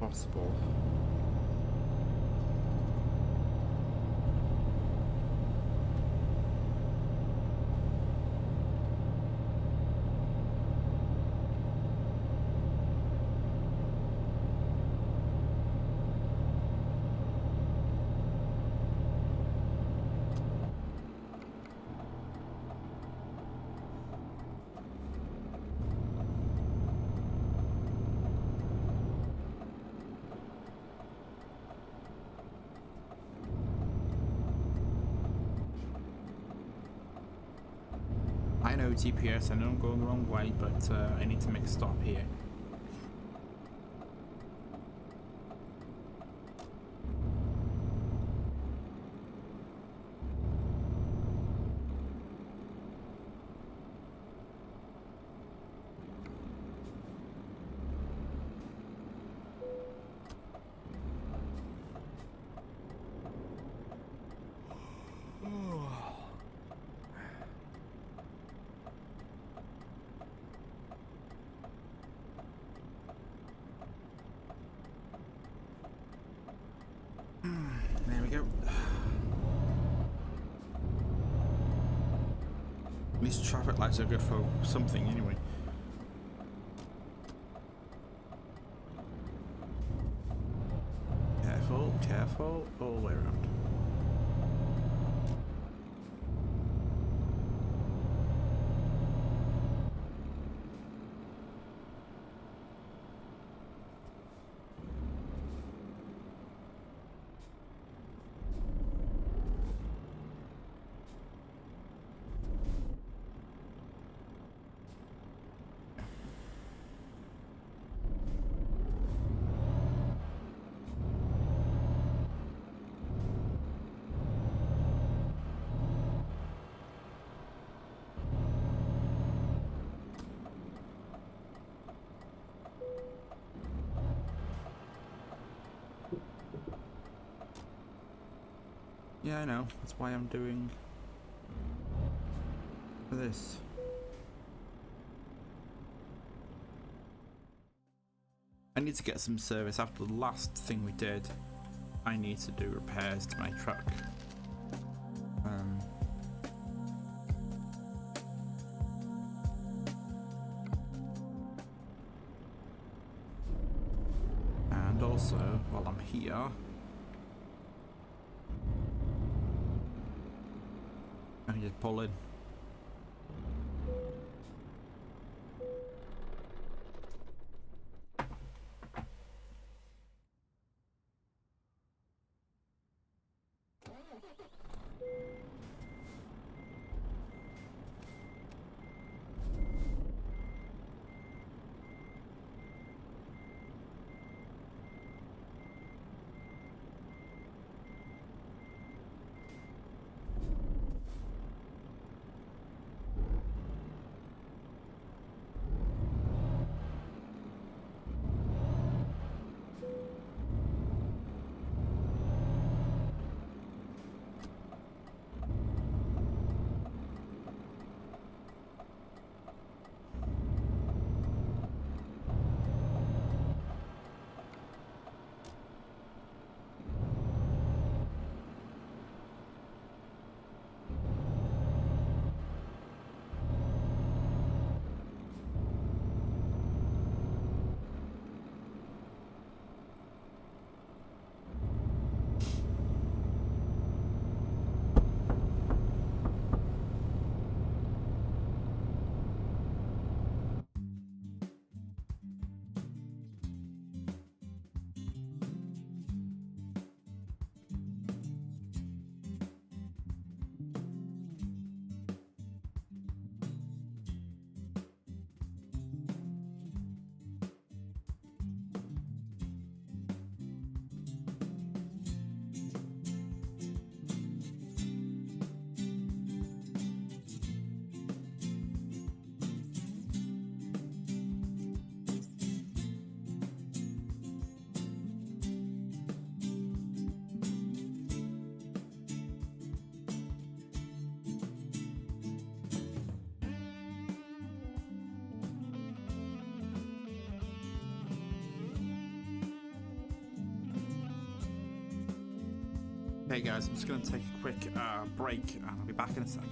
[SPEAKER 1] possible. I know GPS, I know I'm going the wrong way, but I need to make a stop here. There we go. At least traffic lights are good for something anyway. Careful, careful, all the way around. Yeah, I know. That's why I'm doing this. I need to get some service. After the last thing we did, I need to do repairs to my truck. And also, while I'm here, I can just pull in. Hey guys, I'm just going to take a quick break and I'll be back in a second.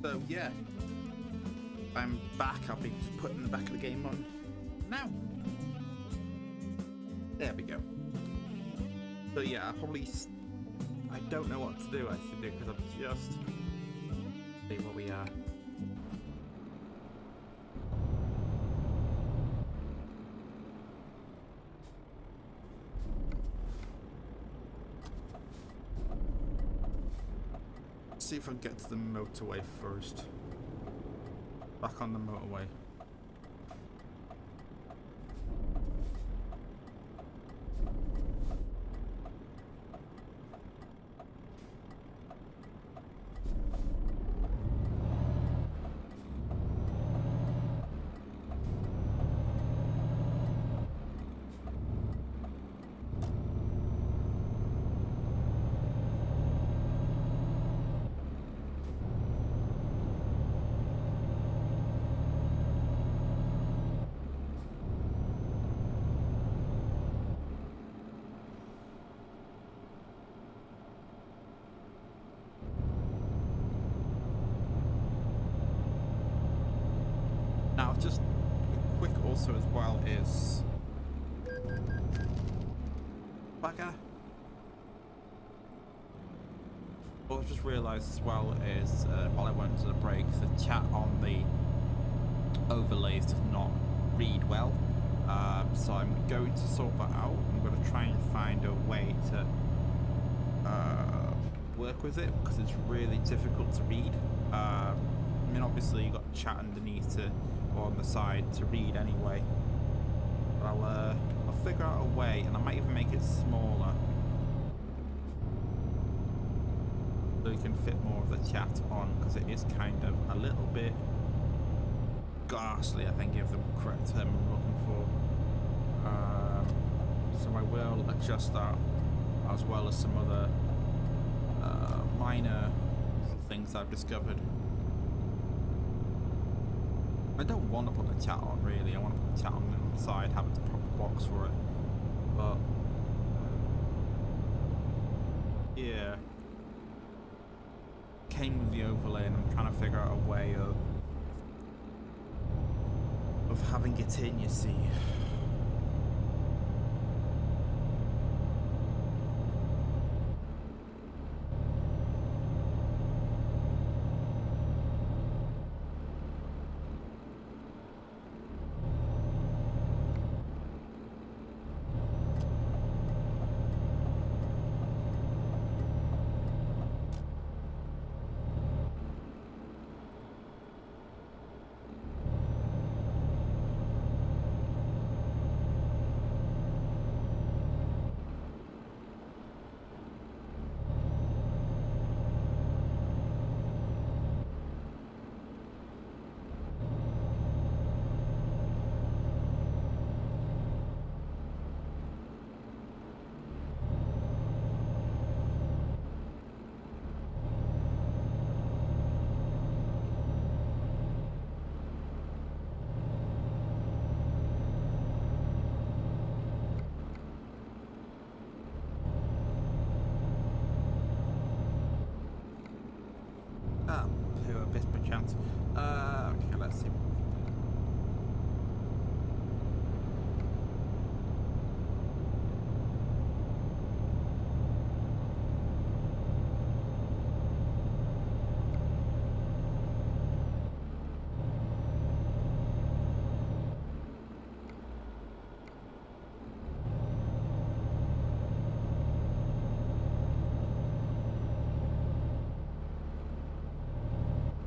[SPEAKER 1] So yeah, I'm back. I'll be putting the back of the game on now. There we go. So yeah, I don't know what to do actually because I've just see where we are. See if I can get to the motorway first. Back on the motorway. Now, just a quick also as well is bugger. What I've just realised as well is while I went to the break, the chat on the overlays does not read well. So I'm going to sort that out. I'm going to try and find a way to work with it because it's really difficult to read. I mean, obviously you've got chat underneath or on the side to read anyway. But I'll figure out a way, and I might even make it smaller so you can fit more of the chat on, because it is kind of a little bit ghastly, I think, if the correct term I'm looking for. So I will adjust that, as well as some other minor things I've discovered. I don't want to put the chat on, really. I want to put the chat on the side, have a proper box for it. But yeah, came with the overlay, and I'm trying to figure out a way of having it in, you see. To a bit per chance. Okay, let's see.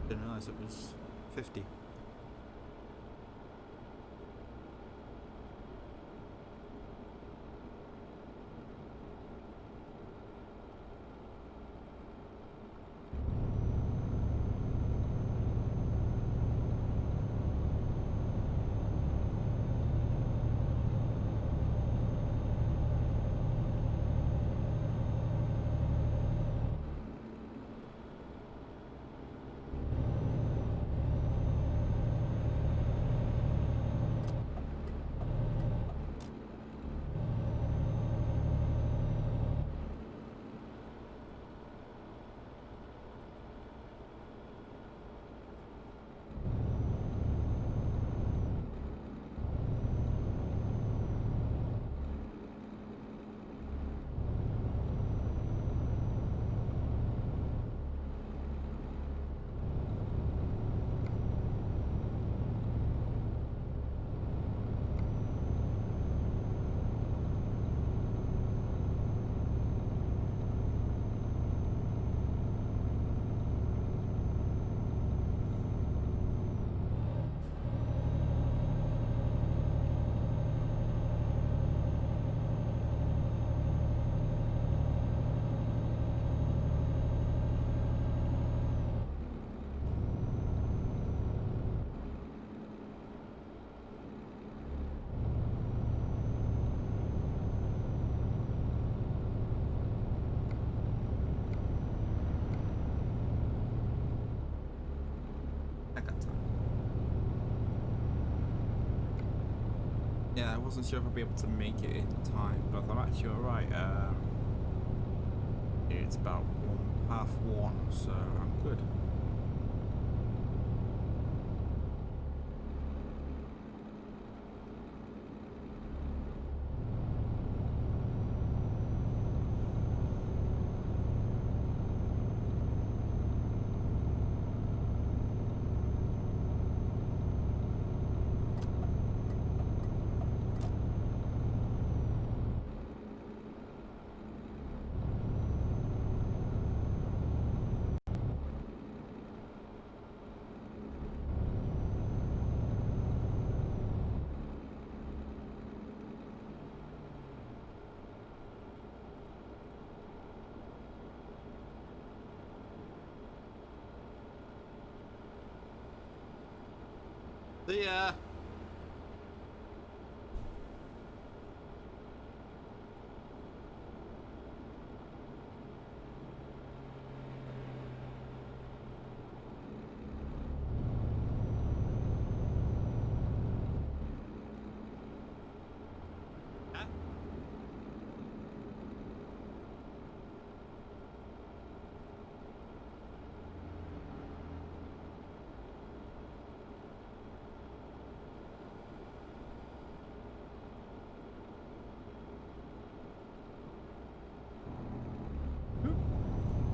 [SPEAKER 1] Didn't realise it was 50. wasn't sure if I'd be able to make it in time, but I'm actually alright. It's about 1:30, so I'm good. See ya!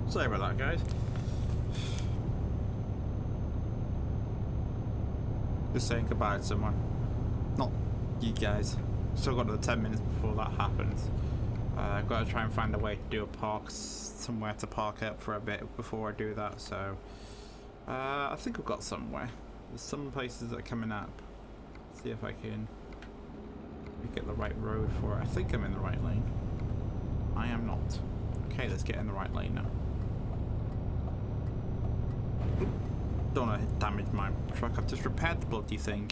[SPEAKER 1] Sorry about that, guys. Just saying goodbye to someone. Not you guys. Still got another 10 minutes before that happens. I've got to try and find a way to do a park, somewhere to park up for a bit before I do that, so... I think I've got somewhere. There's some places that are coming up. See if I can get the right road for it. I think I'm in the right lane. I am not. Okay, let's get in the right lane now. Don't want to damage my truck. I've just repaired the bloody thing.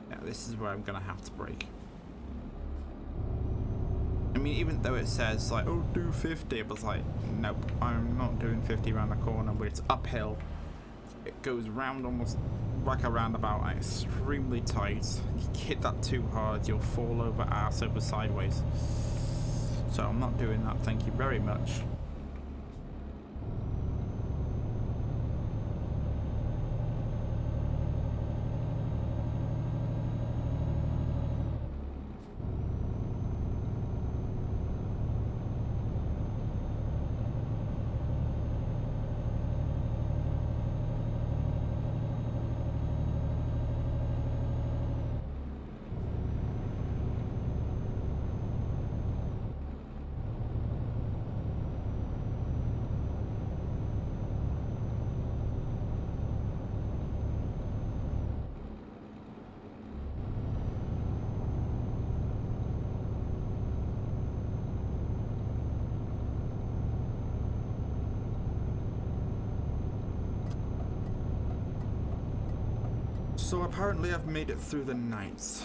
[SPEAKER 1] Yeah, this is where I'm gonna have to brake. I mean, even though it says like, oh, do 50, but it's like, nope, I'm not doing 50 around the corner, but it's uphill. It goes round almost like a roundabout and extremely tight. You hit that too hard, you'll fall over ass over sideways. So I'm not doing that, thank you very much. So apparently I've made it through the night.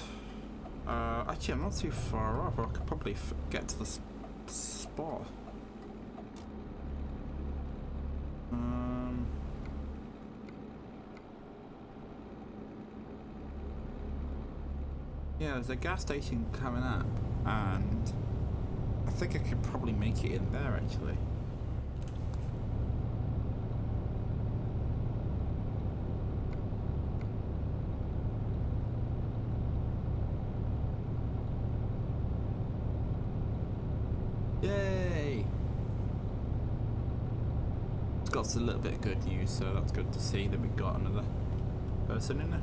[SPEAKER 1] Actually, I'm not too far off. I could probably get to the spot. Yeah, there's a gas station coming up, and I think I could probably make it in there actually. Yay! It's got a little bit of good news, so that's good to see that we got another person in there.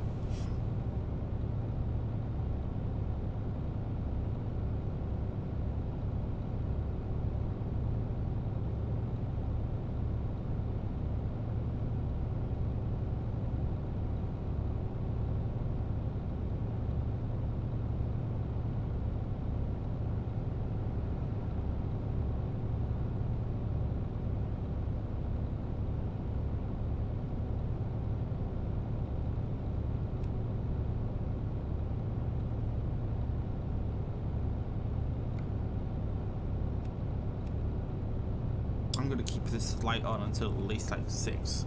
[SPEAKER 1] I'm gonna keep this light on until at least like 6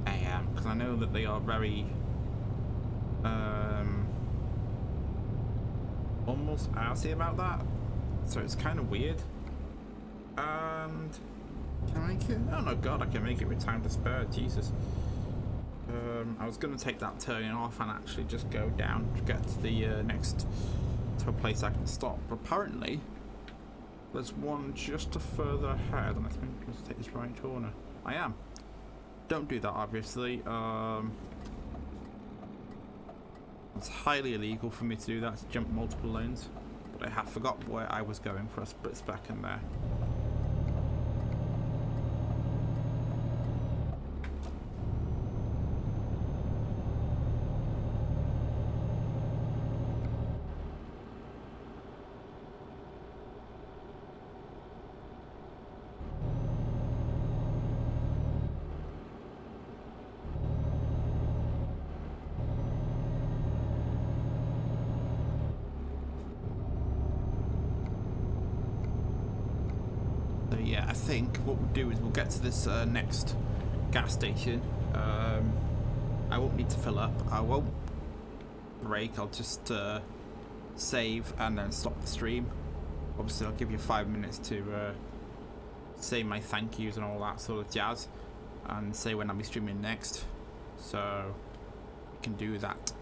[SPEAKER 1] AM. am, because I know that they are very almost arsy about that, so it's kind of weird. And can I make it? Oh my god, I can make it with time to spare. Jesus. I was going to take that turning off and actually just go down to get to the next to a place I can stop. But apparently, there's one just further ahead, and I think I'm supposed to take this right corner. I am. Don't do that, obviously. It's highly illegal for me to do that, to jump multiple lanes. But I have forgot where I was going for a split second there. Yeah, I think what we'll do is we'll get to this next gas station. I won't need to fill up. I won't brake. I'll just save and then stop the stream. Obviously, I'll give you 5 minutes to say my thank yous and all that sort of jazz, and say when I'll be streaming next. So we can do that.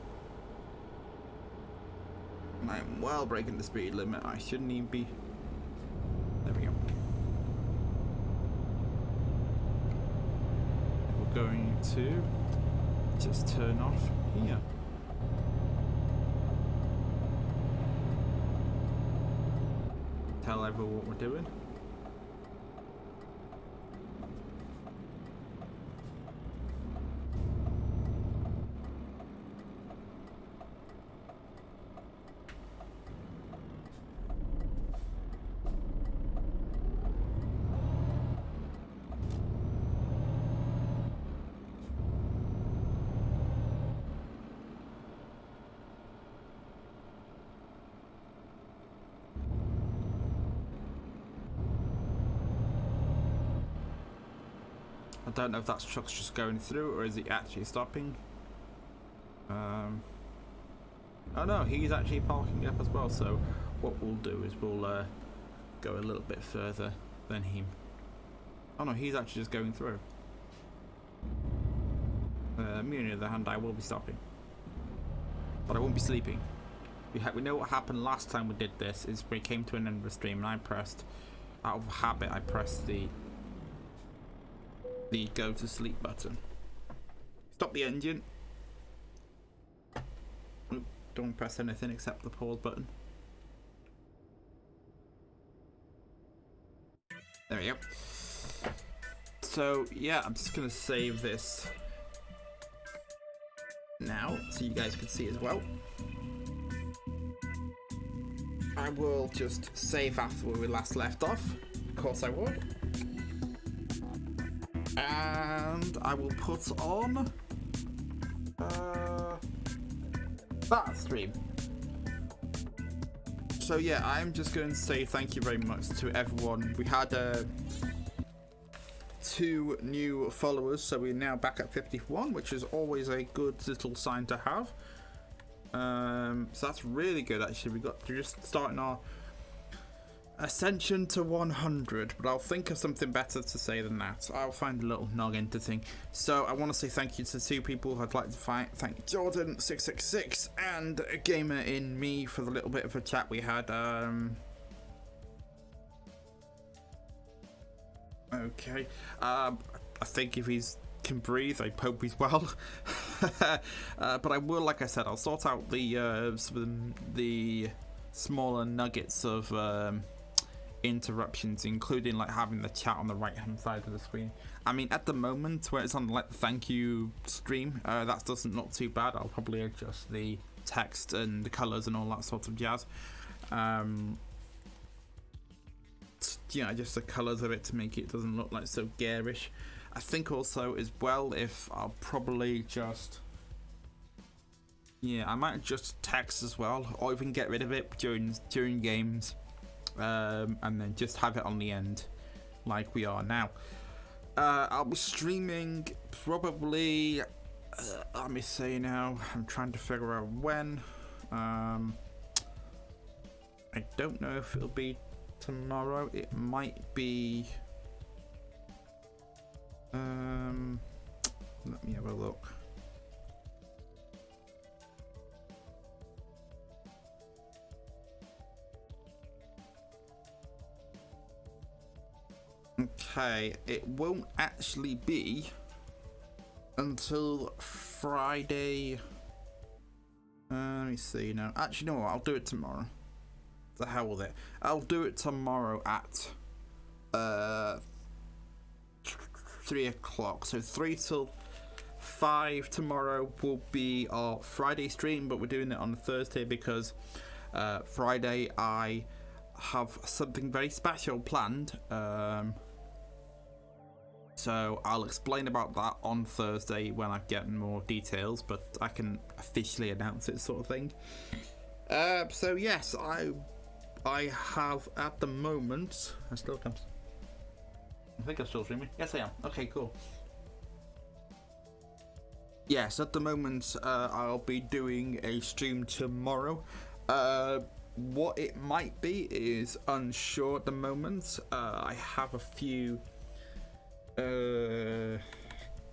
[SPEAKER 1] I'm well breaking the speed limit. I shouldn't even be. There we go. Going to just turn off here. Tell everyone what we're doing. I don't know if that truck's just going through or is he actually stopping. Oh no, he's actually parking up as well, so what we'll do is we'll go a little bit further than him. Oh no, he's actually just going through. Me on the other hand, I will be stopping. But I won't be sleeping. We know what happened last time we did this, is we came to an end of the stream and I pressed, out of habit, I pressed the go to sleep button. Stop the engine. Oop, don't press anything except the pause button. There we go. So yeah, I'm just gonna save this now so you guys can see as well. I will just save after where we last left off. Of course I would. And I will put on that stream. So yeah, I'm just going to say thank you very much to everyone. We had 2 new followers, so we're now back at 51, which is always a good little sign to have. So that's really good actually. We're just starting our ascension to 100, but I'll think of something better to say than that. I'll find a little noggin to think. So I want to say thank you to 2 people. I'd like to thank Jordan666 and a gamer in me for the little bit of a chat we had. Okay. I think if he's can breathe, I hope he's well. But I will, like I said, I'll sort out the smaller nuggets of interruptions, including like having the chat on the right hand side of the screen. I mean, at the moment where it's on like the thank you stream, that doesn't look too bad. I'll probably adjust the text and the colors and all that sort of jazz. Yeah, just the colors of it to make it doesn't look like so garish. I think also as well, if I'll probably just, yeah, I might adjust text as well, or even get rid of it during games, and then just have it on the end like we are now. I'll be streaming probably. Let me see now. I'm trying to figure out when. I don't know if it'll be tomorrow. It might be. Let me have a look. Okay, it won't actually be until Friday. Let me see now. Actually, no, I'll do it tomorrow. The hell with it. I'll do it tomorrow at 3 o'clock. So 3 till 5 tomorrow will be our Friday stream, but we're doing it on a Thursday because Friday I have something very special planned. So I'll explain about that on Thursday when I get more details, but I can officially announce it, sort of thing. So yes, I have at the moment. I still can't. I think I'm still streaming. Yes, I am. Okay, cool. Yes, at the moment I'll be doing a stream tomorrow. What it might be is unsure at the moment. I have a few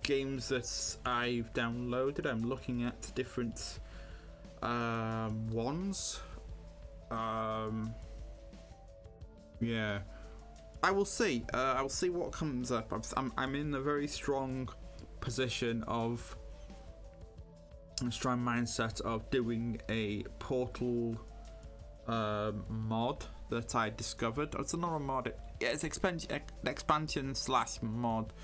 [SPEAKER 1] games that I've downloaded. I'm looking at different ones. Yeah, I will see. I'll see what comes up. I'm in a very strong position of a strong mindset of doing a Portal mod that I discovered. It's not a mod. It's expansion slash mod,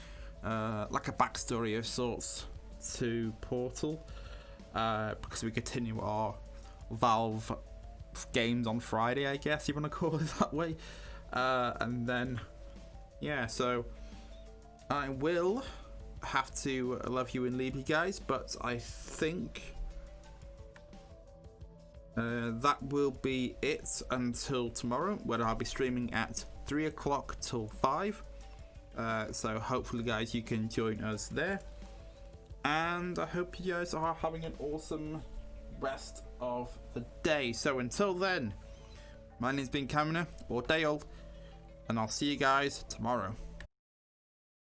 [SPEAKER 1] like a backstory of sorts to Portal, because we continue our Valve games on Friday, I guess you want to call it that way. And then, yeah, so I will have to love you and leave you guys, but I think that will be it until tomorrow, when I'll be streaming at 3 o'clock till 5. So hopefully, guys, you can join us there. And I hope you guys are having an awesome rest of the day. So until then, my name's been Kamina, or Dale, and I'll see you guys tomorrow.